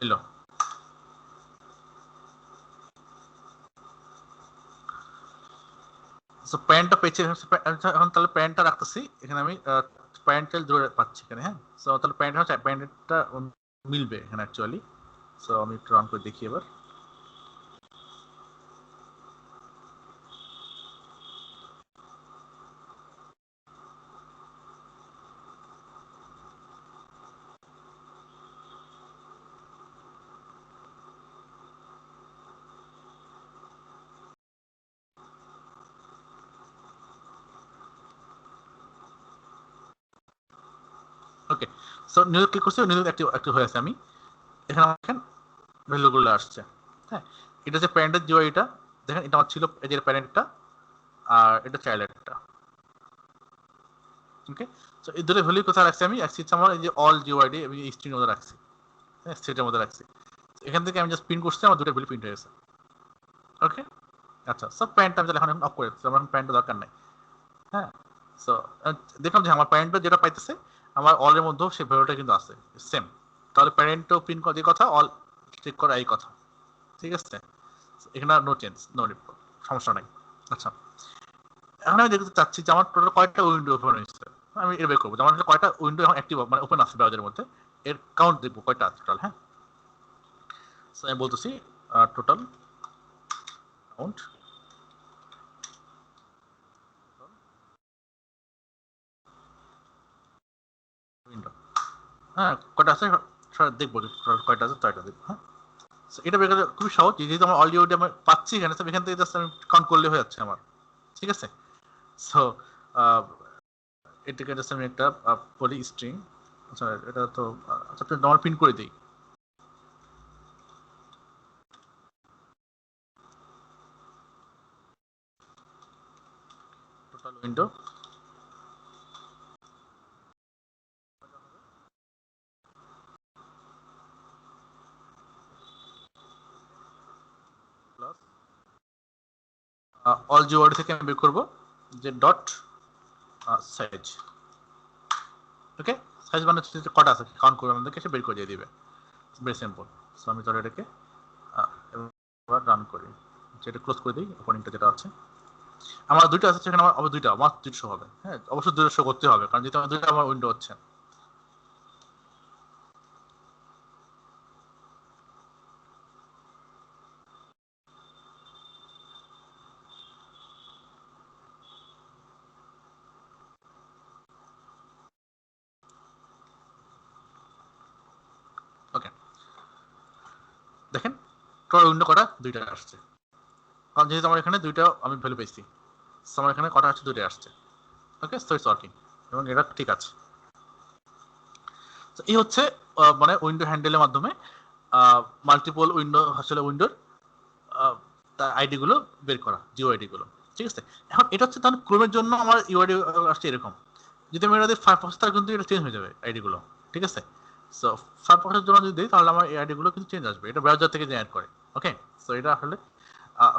এলো। সো প্যান্টটা পেয়েছি এখন, তাহলে প্যান্টটা রাখতেছি এখানে আমি। প্যান্টের জোরে পাচ্ছি এখানে। হ্যাঁ, সো তাহলে প্যান্ট হচ্ছে প্যান্টটা মিলবে এখানে অ্যাকচুয়ালি। সো আমি একটু রান করে দেখি এবার। ওকে, সো নিউ ক্লিক করছি, নিউ অ্যাক্টিভ হয়ে আছে। আমি এখানে দেখেন ভ্যালুগুলো আসছে। হ্যাঁ, এটা যে প্যারেন্টের জিওআইডিটা দেখেন, এটা আমার ছিল এই যে প্যারেন্টটা, আর এটা চাইল্ডেরটা। ওকে, সো এই দুটো ভ্যালু কোথায় রাখছি আমি? রাখছি আমার এই যে অল জিওআইডি আমি স্ট্রিং মধ্যে রাখছি। হ্যাঁ, সেটের মধ্যে রাখছি। এখান থেকে আমি জাস্ট প্রিন্ট করছি, আমার দুটো ভ্যালু প্রিন্ট হয়ে গেছে। ওকে, আচ্ছা, সব প্যান্টটা আমি এখন অফ করে দিচ্ছি, আমার এখন প্যান্টের দরকার নাই। হ্যাঁ, সো দেখলাম যে আমার প্যারেন্টটা যেটা পাইতেছে আমার অলের মধ্যেও সেই ভ্যালুটা কিন্তু আছে সেম। তাহলে প্যারেন্টও প্রিন্ট করা যে কথা, অল চেক করা এই কথা। ঠিক আছে, এখানে নো চেঞ্জ, নো রিপোর্ট, সমস্যা নাই। আচ্ছা, এখন আমি দেখতে চাচ্ছি যে আমার টোটাল কয়টা উইন্ডো ওপেন হয়েছে। আমি এর বের করবো যে আমার কয়টা উইন্ডো এখন অ্যাক্টিভ মানে ওপেন আছে ব্রাউজারের মধ্যে, এর কাউন্ট দেখবো কয়টা আছে টোটাল। হ্যাঁ, সো আমি বলতেছি টোটাল কাউন্ট উইন্ডো, হ্যাঁ কয়টা আছে দেখবো, কয়টা আছে ছয়টা দেখবো। হ্যাঁ, এটা বের করা খুবই সহজ, যেহেতু আমার অলরেডি আমি পাচ্ছি এখানে, এখান থেকে জাস্ট আমি কাউন্ট করলে হয়ে যাচ্ছে আমার, ঠিক আছে। সো এটাকে জাস্ট আমি একটা বলি স্ট্রিং, আচ্ছা এটা তো আচ্ছা নর্মাল প্রিন্ট করে দিই। টোটাল উইন্ডো প্লাস অল জিওয়ার্ড থেকে আমি বের করবো যে ডট সাইজ। ওকে, সাইজ মানে হচ্ছে কটা আছে কাউন্ট করে আমাদেরকে সে বের করে দিয়ে দিবে, ভেরি সিম্পল। সো আমি তাহলে এটাকে এবার রান করি, যেটা ক্লোজ করে দিই ওপেনিংটা যেটা আছে। আমার দুইটা আছে সেখানে আমার দুইটা মাত্র দুটো শো হবে। হ্যাঁ, অবশ্যই দুটো শো করতে হবে, কারণ যেহেতু আমার দুইটা আমার উইন্ডো হচ্ছে। ওকে, দেখেন টোটাল উইন্ডো কটা, দুইটা আসছে, কারণ যেহেতু আমার এখানে দুইটা আমি ভ্যালু পেয়েছি, আমার এখানে কটা আসছে, দুইটা আসছে। ওকে, সো ইটস ওয়ার্কিং এবং এটা ঠিক আছে। এই হচ্ছে মানে উইন্ডো হ্যান্ডেলের মাধ্যমে মাল্টিপল উইন্ডো আসলে উইন্ডোর আইডি গুলো বের করা, জিও আইডি গুলো, ঠিক আছে। এখন এটা হচ্ছে তাহলে ক্রোমের জন্য আমার ইউআইডি আসছে এরকম, যদি আমি এটা ফায়ারফক্স তার কিন্তু এটা চেঞ্জ হয়ে যাবে আইডি গুলো, ঠিক আছে। সো ফায়ারফক্সের জন্য যদি দিই তাহলে আমার এই আইডি গুলো কিন্তু চেঞ্জ আসবে, এটা ব্রাউজার থেকে জেনারেট করে। ওকে, সো এটা আসলে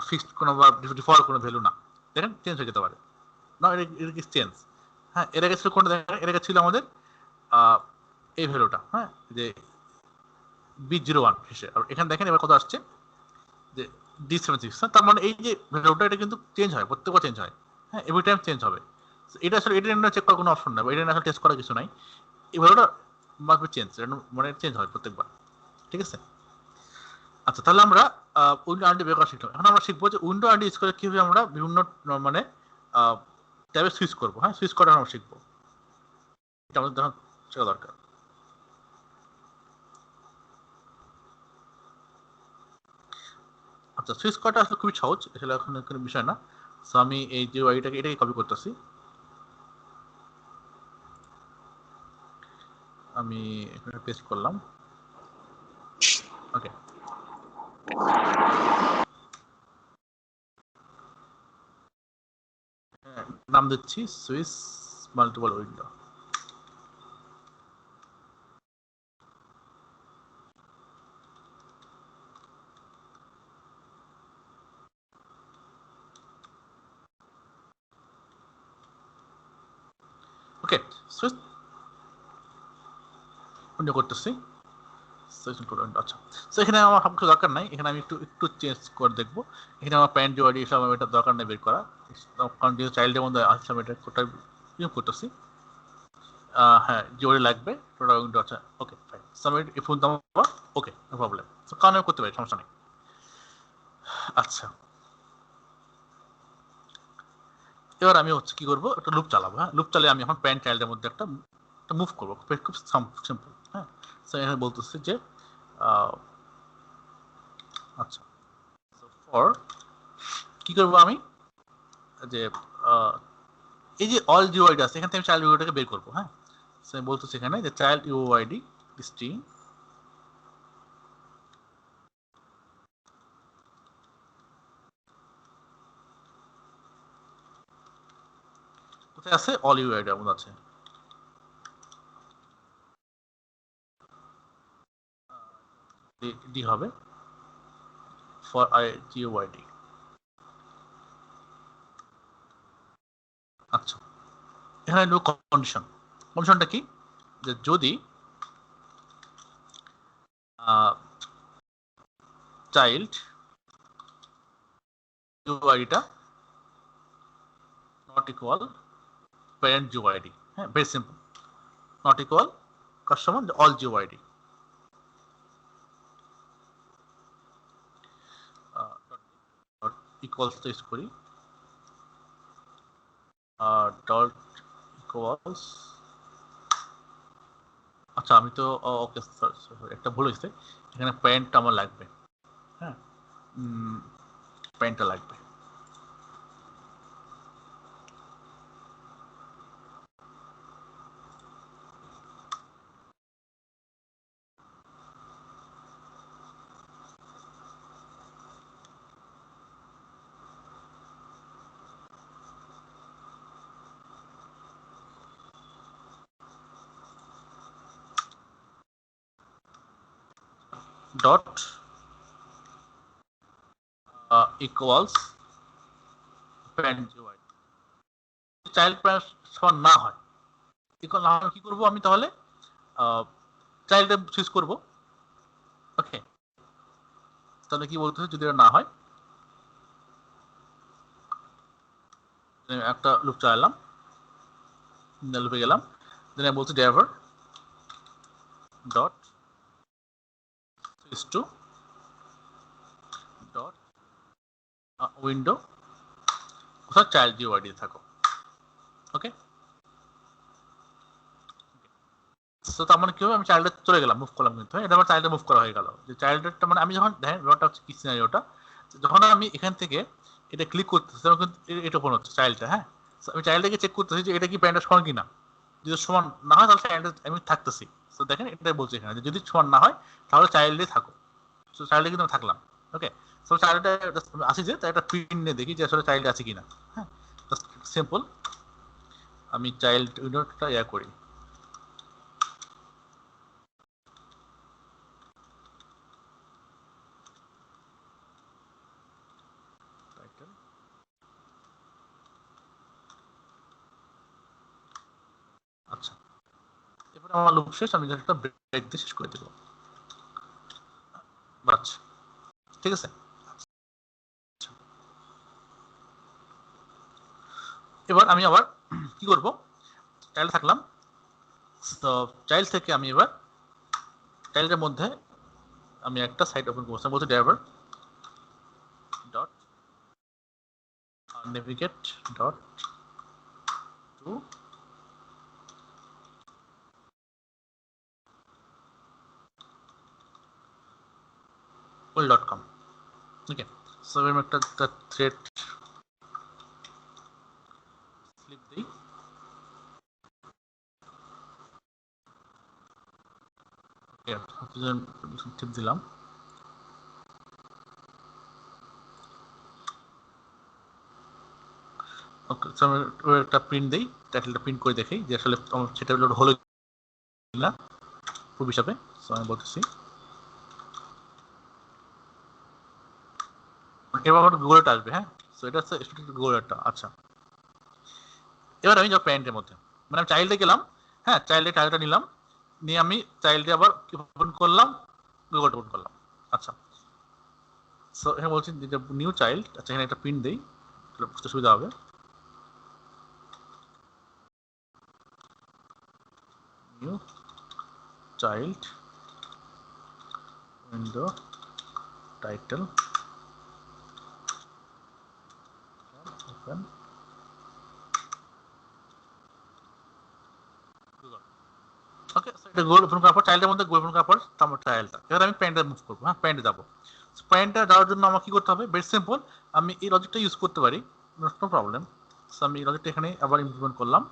ফিক্সড কোনো বা ডিফল্ট কোনো ভ্যালু না, দেখেন চেঞ্জ হয়ে যেতে পারে না, এটা কি চেঞ্জ। হ্যাঁ, এর আগে ছিল কোনটা দেখেন, এর আগে ছিল আমাদের এই ভ্যালুটা, হ্যাঁ যে B01 শেষে, আর এখানে দেখেন এবার কত আসছে যে D76, তার মানে এই যে ভ্যালুটা এটা কিন্তু চেঞ্জ হয়, প্রত্যেকবার চেঞ্জ হয়। হ্যাঁ, এভরি টাইম চেঞ্জ হবে। এটা আসলে এটা চেক করার কোনো অপশন নাই, এটা আসলে টেস্ট করার কিছু নাই, এই ভ্যালুটা মাস্ট বি চেঞ্জ, মানে চেঞ্জ হয় প্রত্যেকবার, ঠিক আছে। আচ্ছা, তাহলে আমরা উইন্ডো আইডি বের করা শিখলাম। এখন আমরা শিখবো যে উইন্ডো আইডি ইউজ করে কিভাবে আমরা বিভিন্ন মানে ট্যাবে সুইচ করবো। হ্যাঁ, সুইচ করা আমরা শিখবো, এটা আমাদের তখন শেখা দরকার। আচ্ছা, সুইচ করাটা আসলে খুবই সহজ, আসলে এখন কোনো বিষয় না। সো আমি এই যে আইডিটাকে এটাকে কপি করতেছি, আমি এখানে পেস্ট করলাম। ওকে, নাম দিচ্ছি সুইচ মাল্টিপল উইন্ডো। ওকে, সুইচ উইন্ডো করতেছি। আচ্ছা, তো এখানে আমার সব কিছু দরকার নাই, এখানে আমি একটু একটু চেঞ্জ করে দেখবো। এখানে আমার প্যান্ট জোয়ারি সব এটা দরকার নেই বের করা, কারণ যেহেতু চাইল্ডের মধ্যে আছে আমি এটা কোথায় ইউজ করতেছি। হ্যাঁ, জোয়ারি লাগবে টোটাল উইন্ডো। আচ্ছা, ওকে ফাইন, সো আমি এই ফোন দাম ওকে, নো প্রবলেম, সো কারণ আমি করতে পারি, সমস্যা নেই। আচ্ছা, এবার আমি হচ্ছে কি করবো, একটা লুপ চালাবো। হ্যাঁ, লুপ চালিয়ে আমি এখন প্যান্ট চাইল্ডের মধ্যে একটা মুভ করবো, খুব সিম্পল। হ্যাঁ, সো এখানে বলতেছি যে আচ্ছা, ফর কি করবো আমি, যে এই যে অল জিওআইডি আছে এখান থেকে আমি চাইল্ড ইউআইডিটাকে বের করবো। হ্যাঁ, সো আমি বলতেছি এখানে যে চাইল্ড ইউআইডি স্ট্রিং কোথায় আছে, অল ইউআইডি এর মধ্যে আছে, ডি হবে ফর আই জিওআইডি। আচ্ছা, এখানে কন্ডিশন, কন্ডিশনটা কি, যে যদি চাইল্ড জিওআইডিটা নট ইকুয়াল প্যারেন্ট জিওআইডি। হ্যাঁ, very simple, not equal customer all GUID. Equals তো ইউজ করি, ডট ইকুয়ালস, আচ্ছা আমি তো ওকে একটা ভুল হয়েছে, এখানে প্যারেন্টটা আমার লাগবে। হ্যাঁ, প্যারেন্টটা লাগবে। Dot equals parent GUID. Child parent সমান না হয়, ইকুয়াল না হয় কি করব আমি তাহলে চাইল্ডে চুজ করব। ওকে, তাহলে কি বলতেছে যদি এটা না হয়, একটা লুপ চালালাম, লুপে গেলাম, দেন আমি বলছি driver dot switch to dot window কোথাও চাইল্ড জিওআইডি থাকো। ওকে, তো তার মানে কি হবে, আমি চাইল্ডে চলে গেলাম, মুভ করলাম, কিন্তু এটা আমার চাইল্ডে মুভ করা হয়ে গেল। যে চাইল্ডেরটা মানে আমি যখন দেখেন ব্যাপারটা হচ্ছে কি সিনারিওটা, যখন আমি এখান থেকে এটা ক্লিক করতেছি তখন কিন্তু এটা ওপেন হচ্ছে চাইল্ডটা। হ্যাঁ, আমি চাইল্ডটাকে চেক করতেছি যে এটা কি প্যারেন্টের সমান কিনা, যদি সমান না হয় তাহলে চাইল্ডে আমি থাকতেছি। তো দেখেন এটাই বলছি এখানে, যদি সমান না হয় তাহলে চাইল্ডে থাকো। তো চাইল্ডে কিন্তু আমি থাকলাম। ওকে, তো চাইল্ডটা আসি যে তাই একটা প্রিন্ট নিয়ে দেখি যে আসলে চাইল্ড আছে কিনা। হ্যাঁ, সিম্পল, আমি চাইল্ড উইন্ডোটা ইয়া করি, আচ্ছা এবারে আমার লুপ শেষ, আমি একটা ব্রেক দিয়ে শেষ করে দেবো। আচ্ছা ঠিক আছে, এবার আমি আবার কি করব, চাইল্ড থাকলাম, তো চাইল্ড থেকে আমি এবার চাইল্ডের মধ্যে আমি একটা সাইট ওপেন করছি, বলছি driver dot navigate dot to ওয়েল.com। ওকে, সো আমি একটা থ্রেড স্লিপ দিই, টিপ দিলাম। ওকে, সো আমি একটা প্রিন্ট দিই, টাইটেলটা প্রিন্ট করে দেখি যে আসলে সেটা লোড হলো কিনা প্রুফ হিসাবে। সো আমি বলতেছি এবার আমার গুগলটা আসবে। হ্যাঁ, সো এটা হচ্ছে স্টুডেন্ট গুগলটা। আচ্ছা, এবার আমি যাবো প্যারেন্টের মধ্যে, মানে আমি চাইল্ডে গেলাম। হ্যাঁ, চাইল্ডের টাইটেলটা নিলাম, নিয়ে আমি চাইল্ডে আবার ওপেন করলাম, গুগলটা ওপেন করলাম। আচ্ছা, সো এখানে বলছি নিউ চাইল্ড। আচ্ছা, এখানে একটা প্রিন্ট দেই, বুঝতে সুবিধা হবে। New child window title open Google. Okay, so এটা গুগল ওপেন করার পর চাইল্ডের মধ্যে গুগল ওপেন করার পর আমার চাইল্ডটা, এবার আমি প্যান্টে মুভ করবো। হ্যাঁ, প্যান্টে যাবো। প্যান্টে যাওয়ার জন্য আমার কি করতে হবে, ভেরি সিম্পল, আমি এই লজিকটা ইউজ করতে পারি, নো প্রবলেম। সো আমি এই লজিকটা এখানে আবার ইমপ্লিমেন্ট করলাম।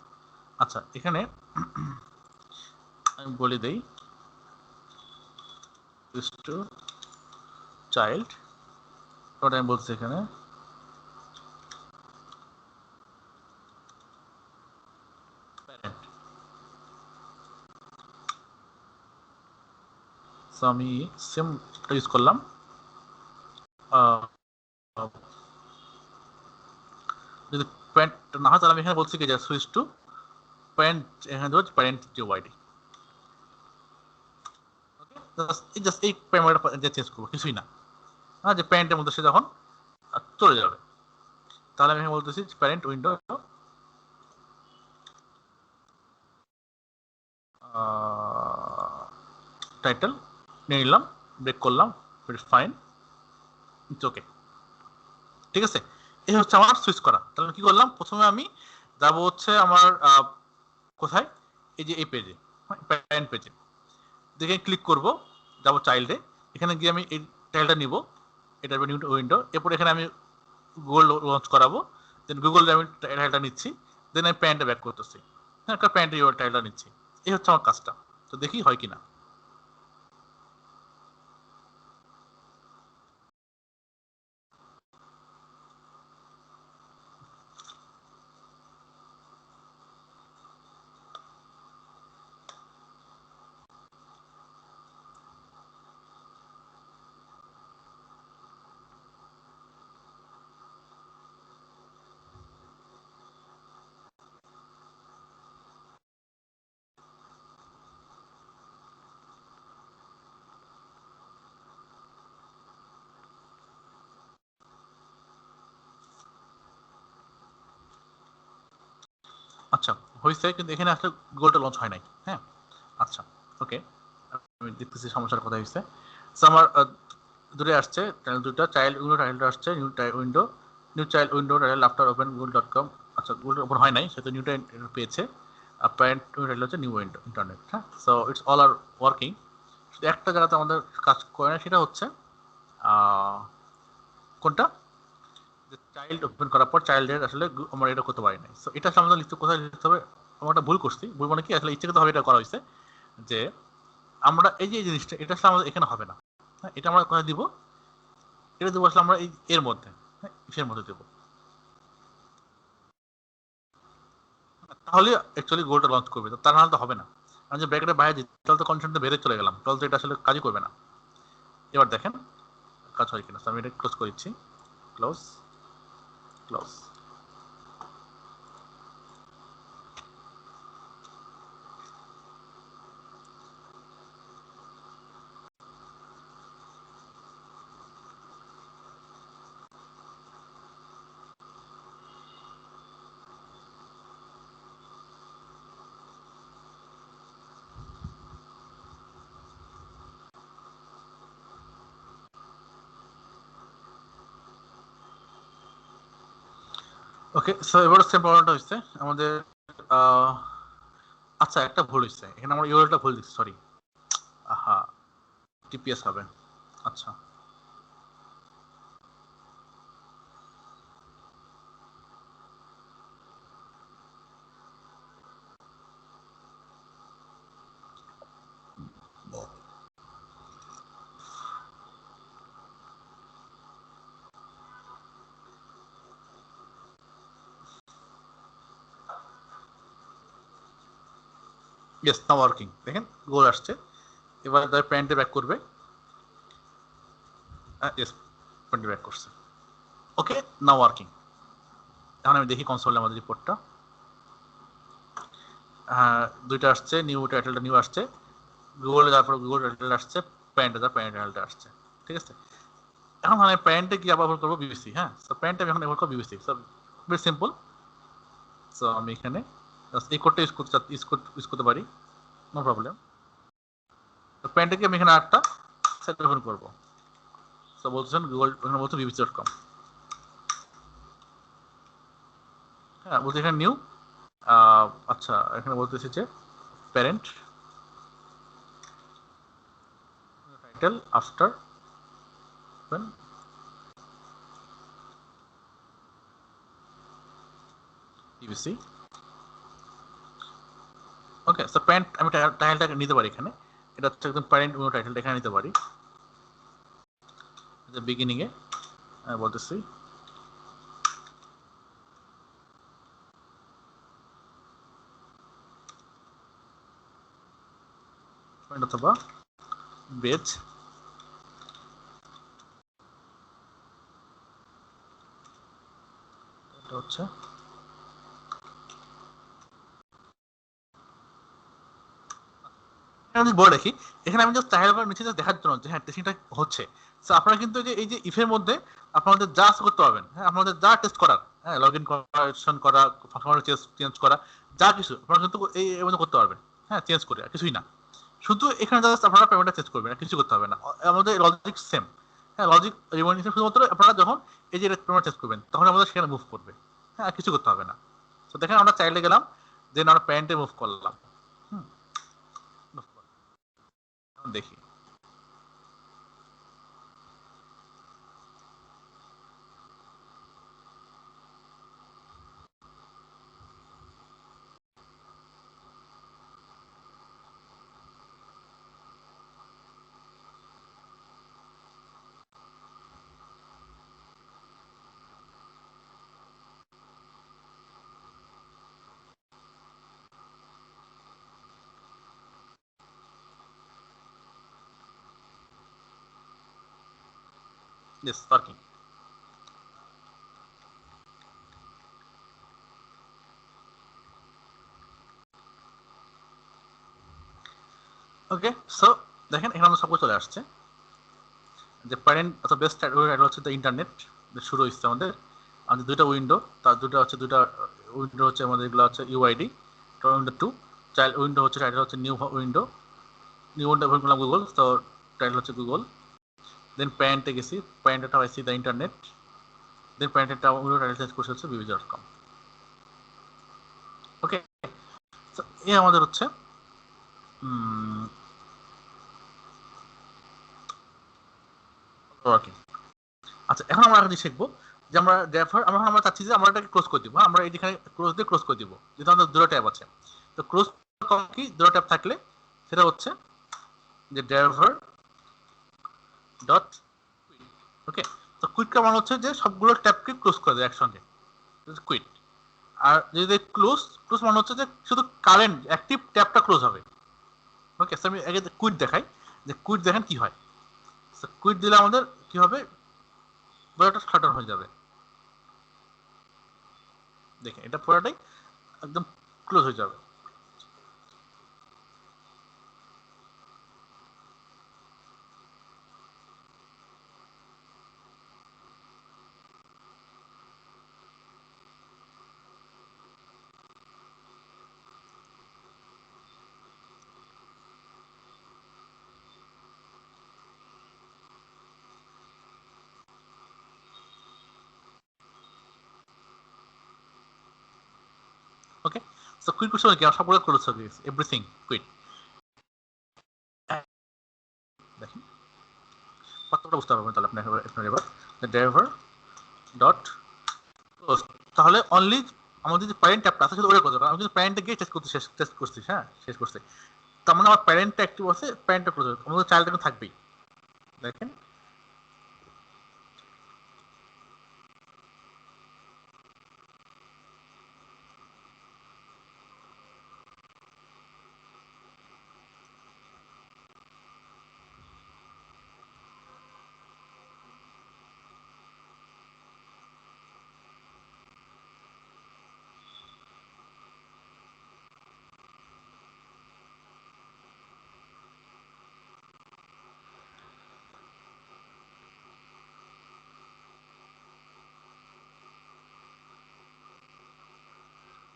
আচ্ছা, এখানে আমি বলে দেই টু চাইল্ড, ওটা আমি বলছি এখানে প্যারেন্ট। সো আমি সেম ইউজ করলাম, যদি প্যারেন্ট না হয় তাহলে আমি এখানে বলছি কি যে সুইচ টু প্যারেন্ট, এখানে ধরো প্যারেন্ট জিওআইডি। ওকে, জাস্ট এই প্যারামিটারটা চেঞ্জ করবো, কিছুই না। হ্যাঁ, যে প্যারেন্টের মধ্যে সে যখন চলে যাবে। তাহলে আমি বলতেছি প্যারেন্ট উইন্ডো টাইটেল নিয়ে নিলাম, ব্রেক করলাম, ফাইন, ইটস ওকে। ঠিক আছে, এই হচ্ছে আমার সুইচ করা। তাহলে কি করলাম, প্রথমে আমি যাব হচ্ছে আমার কোথায়, এই যে এই পেজে, প্যারেন্ট পেজে, দেখে ক্লিক করব, যাব চাইল্ডে, এখানে গিয়ে আমি এই টাইলটা নিব, এটা নিউ উইন্ডো, এরপর এখানে আমি গুগল লঞ্চ করাবো, দেন গুগল আমি টাইলটা নিচ্ছি, দেন আমি প্যান্টে ব্যাক করতেছি, হ্যাঁ একটা প্যান্টে টাইলটা নিচ্ছি। এই হচ্ছে আমার কাজটা। তো দেখি হয় কিনা। আচ্ছা হয়েছে, কিন্তু এখানে আসলে গুগলটা লঞ্চ হয় নাই। হ্যাঁ আচ্ছা ওকে, আমি দেখতেছি সমস্যার কথা হয়েছে। আমার দূরে আসছে দুটো চাইল্ড উইন্ডো টাইটেলটা আসছে, new window, new child window title after open google.com। আচ্ছা গুগল ওপেন হয় নাই, সেটা নিউ টাইটেল পেয়েছে, প্যারেন্ট টাইটেল হচ্ছে নিউ উইন্ডো ইন্টারনেট। হ্যাঁ so it's all are working. শুধু একটা জায়গাতে আমাদের কাজ করে না, সেটা হচ্ছে কোনটা, যে চাইল্ড ওপেন করার পর চাইল্ডের আসলে আমরা এটা করতে পারি নাই। সো এটা আসলে আমাদের লিখতে, কোথায় লিখতে হবে, আমরা একটা ভুল করছি। ভুল মানে কি, আসলে ইচ্ছাকৃতভাবে এটা করা হয়েছে যে আমরা এই যে জিনিসটা, এটা আসলে আমাদের এখানে হবে না। হ্যাঁ এটা আমরা কোথায় দিব, এটা দেবো আসলে আমরা এই এর মধ্যে, হ্যাঁ এর মধ্যে দেবো, তাহলে অ্যাকচুয়ালি গোলটা লঞ্চ করবে। তার নাহলে তো হবে না। আমি যে ব্র্যাকেটের বাইরে দিই তাহলে তো কন্টেন্টটা বেড়ে চলে গেলাম, তাহলে তো এটা আসলে কাজই করবে না। এবার দেখেন কাজ হয় কিনা। আমি এটা ক্লোজ করেছি, ক্লোজ ক্লোজ। ওকে সো এবার সেম প্রবলেমটা হচ্ছে আমাদের। আচ্ছা একটা ভুল হচ্ছে এখানে, আমরা ইউআরএলটা ভুল দিচ্ছি, সরি। আহা, টিপিএস হবে। আচ্ছা ইয়েস নাও ওয়ার্কিং, দেখেন গোল আসছে। এবার তার প্যান্টে ব্যাক করবে, ইয়েস প্যান্টে ব্যাক করছে। ওকে নাও ওয়ার্কিং। এখন আমি দেখি কনসোলে আমাদের রিপোর্টটা, দুইটা আসছে, নিউ টাইটেলটা নিউ আসছে, গুগলে যাওয়ার পর গুগল টাইটেল আসছে, প্যান্টে যাওয়ার প্যান্ট টাইটেলটা আসছে। ঠিক আছে, এখন মানে প্যান্টে কি আবার করবো বিবিসি। হ্যাঁ সো প্যান্টে আমি এখন এবার করবো BBC, so very simple. So আমি এখানে এই কোডটা ইউজ করতে পারি, নো প্রবলেম। তো প্যান্টে কি আমি এখানে আটটা সেট ওপেন করবো। সো বলছেন গুগল, এখানে বলছে bbc.com। হ্যাঁ বলছে এখানে নিউ, আচ্ছা এখানে বলতেছি যে parent title after open bbc। Okay so parent আমি টাইটেলটাকে নিতে পারি এখানে, এটা হচ্ছে একদম প্যারেন্ট টাইটেলটা এখানে নিতে পারি। বিগিনিং এ আমি বলতেছি অথবা বেজ, এটা হচ্ছে আমি বলে রাখি, এখানে আমি জাস্ট টাইটেল বার নিচে দেখার জন্য যে হ্যাঁ টেস্টিংটা হচ্ছে। সো আপনারা কিন্তু এই যে ইফের মধ্যে আপনাদের যা করতে পারবেন, হ্যাঁ আপনাদের যা টেস্ট করার হ্যাঁ, লগ ইন করা, ফাংশনালিটি চেঞ্জ করা, যা কিছু আপনারা কিন্তু এর মধ্যে করতে পারবেন। হ্যাঁ, চেঞ্জ করে কিছুই না, শুধু এখানে জাস্ট আপনারা পেমেন্টটা চেঞ্জ করবেন, কিছু করতে হবে না। আমাদের লজিক সেম। হ্যাঁ, লজিক রিমাইন্ডিং শুধুমাত্র আপনারা যখন এই যে পেমেন্ট চেঞ্জ করবেন তখন আমাদের সেখানে মুভ করবে। হ্যাঁ, কিছু করতে হবে না। তো দেখেন আমরা চাইল্ডে গেলাম, দেন আমরা প্যারেন্টে মুভ করলাম। দেখি yes working. ওকে, সো দেখেন এখানে আমরা সবকিছু চলে আসছে। যে প্যারেন্ট অথবা বেস্ট এটা হচ্ছে দ্য ইন্টারনেট, শুরু হচ্ছে আমাদের দুইটা উইন্ডো, তার দুইটা উইন্ডো হচ্ছে আমাদের, এগুলো হচ্ছে ইউআইডি উইন্ডো 2, চাইল্ড উইন্ডো হচ্ছে টাইটেল হচ্ছে new window, new window open করলাম গুগল, তো টাইটেল হচ্ছে গুগল। দেন প্যারেন্টে গেছি, প্যারেন্টটা পাইছি দ্য ইন্টারনেট, দেন প্যারেন্টটা উইন্ডো টাইটেল চেঞ্জ করছে হচ্ছে bbj.com। ওকে, এই আমাদের হচ্ছে ওয়ার্কিং। আচ্ছা, এখন আমরা একটা জিনিস শিখবো যে আমরা ড্রাইভার আমরা চাচ্ছি যে আমরা এটাকে ক্লোজ করে দিব। আমরা এইখানে ক্লোজ দিয়ে ক্লোজ করে দিব, যেহেতু আমাদের দুটো ট্যাব আছে। তো ক্লোজ কি, দুটো ট্যাব থাকলে সেটা হচ্ছে যে ড্রাইভার ডট ওকে। তো কুইট মানে হচ্ছে যে সবগুলো ট্যাবকে ক্লোজ করে দেয় একসঙ্গে, কুইট। আর যদি ক্লোজ ক্লোজ মানে হচ্ছে যে শুধু কারেন্ট অ্যাক্টিভ ট্যাবটা ক্লোজ হবে। ওকে, আমি আগে কুইট দেখাই যে কুইট দেখেন কি হয়। কুইট দিলে আমাদের কি হবে, পুরোটা শাটার হয়ে যাবে। দেখেন এটা পুরোটাই একদম ক্লোজ হয়ে যাবে। ওকে, সো কুইট করছে কি সবগুলো ক্লোজ হয়ে গেছে, এভরিথিং কুইট। দেখেন কতটা বুঝতে পারবেন তাহলে আপনার এবার ড্রাইভার ডট ক্লোজ, তাহলে অনলি আমাদের যে প্যারেন্ট ট্যাবটা আছে শুধু ওটা ক্লোজ হবে। আমি যদি প্যারেন্টে গিয়ে টেস্ট করছি, হ্যাঁ শেষ করছি, তার মানে আমার প্যারেন্টটা অ্যাক্টিভ আছে, প্যারেন্টটা ক্লোজ হবে, আমাদের চাইল্ড কিন্তু থাকবেই। দেখেন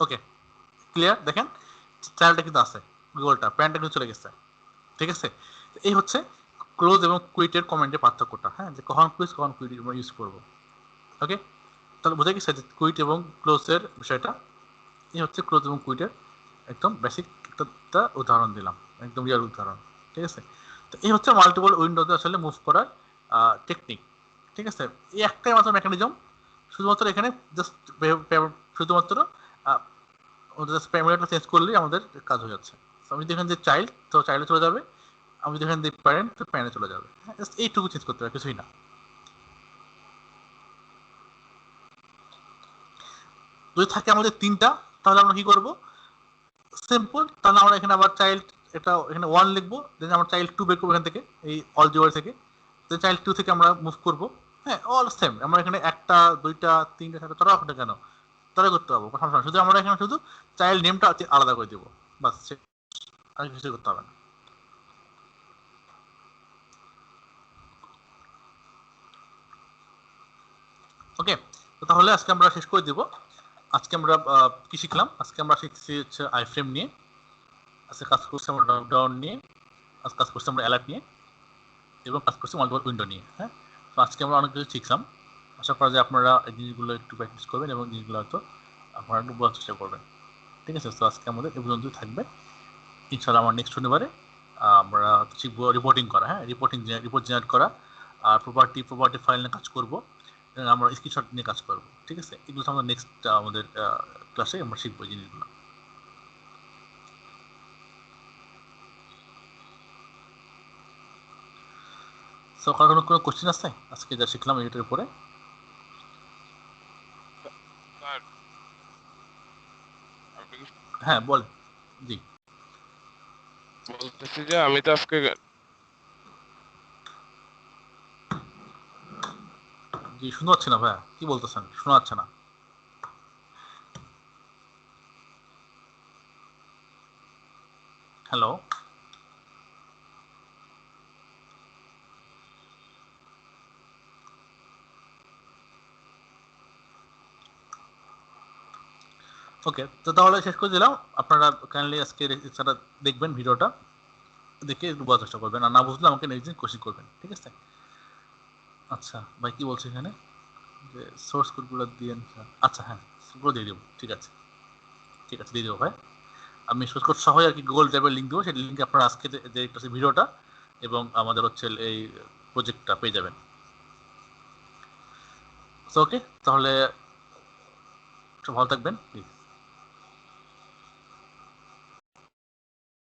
ওকে ক্লিয়ার। দেখেন চাইল্ডটা কিন্তু আছে, গুগলটা প্যারেন্টটা কিন্তু চলে গেছে। ঠিক আছে, এই হচ্ছে ক্লোজ এবং কুইটের কমেন্টের পার্থক্যটা, হ্যাঁ, যে কখন ক্লোজ কখন কুইট আমরা ইউজ করবো। ওকে, তাহলে বোঝা গেছে যে কুইট এবং ক্লোজের বিষয়টা। এই হচ্ছে ক্লোজ এবং কুইটের একদম বেসিক একটা উদাহরণ দিলাম, একদম রিয়াল উদাহরণ। ঠিক আছে, তো এই হচ্ছে মাল্টিপল উইন্ডোতে আসলে মুভ করার টেকনিক। ঠিক আছে, এই একটাই মাত্র মেকানিজম, শুধুমাত্র এখানে জাস্ট শুধুমাত্র জাস্ট প্যারামিটারটা চেঞ্জ করলেই আমাদের কাজ হয়ে যাচ্ছে। আমি যদি এখানে যে চাইল্ড, তো চাইল্ডে চলে যাবে, আমি যদি এখানে দিই প্যারেন্ট, তো প্যারেন্টে চলে যাবে। জাস্ট এইটুকু চেঞ্জ করতে হবে, কিছুই না। যদি থাকে আমাদের তিনটা, তাহলে আমরা কি করবো, সিম্পল, তাহলে আমরা এখানে আবার চাইল্ড এটা এখানে 1 লিখবো, দেন আমরা চাইল্ড 2 বের করবো এখান থেকে, এই অল জিওর থেকে, দেন চাইল্ড 2 থেকে আমরা মুভ করবো। হ্যাঁ, অল সেম, আমরা এখানে একটা দুইটা তিনটা চারটা তারা ওখানে কেন তারা করতে পারবো, সমস্যা না। শুধু আমরা এখানে শুধু চাইল্ড নেমটা আলাদা করে দিব, বাস, আর কিছু করতে হবে না। ওকে, তো তাহলে আজকে আমরা শেষ করে দেব। আজকে আমরা কি শিখলাম? আজকে আমরা শিখছি হচ্ছে আইফ্রেম নিয়ে, আজকে কাজ করছি আমরা ডাউন নিয়ে, আজকে কাজ করছি আমরা অ্যালার্ট নিয়ে, এবং কাজ করছি মাল্টিপল উইন্ডো নিয়ে। হ্যাঁ, তো আজকে আমরা অনেক কিছু শিখলাম। আশা করা যায় আপনারা এই জিনিসগুলো একটু প্র্যাকটিস করবেন এবং জিনিসগুলো হয়তো আপনারা একটু বোঝার চেষ্টা করবেন। ঠিক আছে, তো আজকে আমাদের এ পর্যন্তই থাকবে। ইনশাআল্লাহ আমার নেক্সট শনিবারে আমরা শিখবো রিপোর্টিং করা। হ্যাঁ, রিপোর্ট জেনারেট করা আর প্রপার্টি ফাইল নিয়ে কাজ করবো, আমরা স্ক্রিনশট নিয়ে কাজ করবো। ঠিক আছে, এগুলো আমরা নেক্সট আমাদের ক্লাসে আমরা শিখবো এই জিনিসগুলো। সো কারণ কোনো কোশ্চেন আছে আজকে যা শিখলাম এটার উপরে? হ্যাঁ বল। জি বলতেছি যে আমি তো আজকে জি শোনা যাচ্ছে না ভাইয়া, কি বলতেছেন? শোনা যাচ্ছে না। হ্যালো, ওকে, তো তাহলে শেষ করে দিলাম। আপনারা কাইন্ডলি আজকে সেটা দেখবেন, ভিডিওটা দেখে একটু বোঝার চেষ্টা করবেন, আর না বুঝলে আমাকে নেক্সট দিন কোশ্চেন করবেন। ঠিক আছে, আচ্ছা ভাই কি বলছে এখানে যে সোর্স কোডগুলো দিয়ে, আচ্ছা হ্যাঁ সেগুলো দিয়ে দেবো। ঠিক আছে ঠিক আছে, দিয়ে দেবো ভাই। আমি সোর্স কোড সহ আর কি গুগল ড্রাইভের লিঙ্ক দেবো, সেই লিঙ্কে আপনারা আজকে যে ভিডিওটা এবং আমাদের হচ্ছে এই প্রজেক্টটা পেয়ে যাবেন। ওকে, তাহলে ভালো থাকবেন প্লিজ।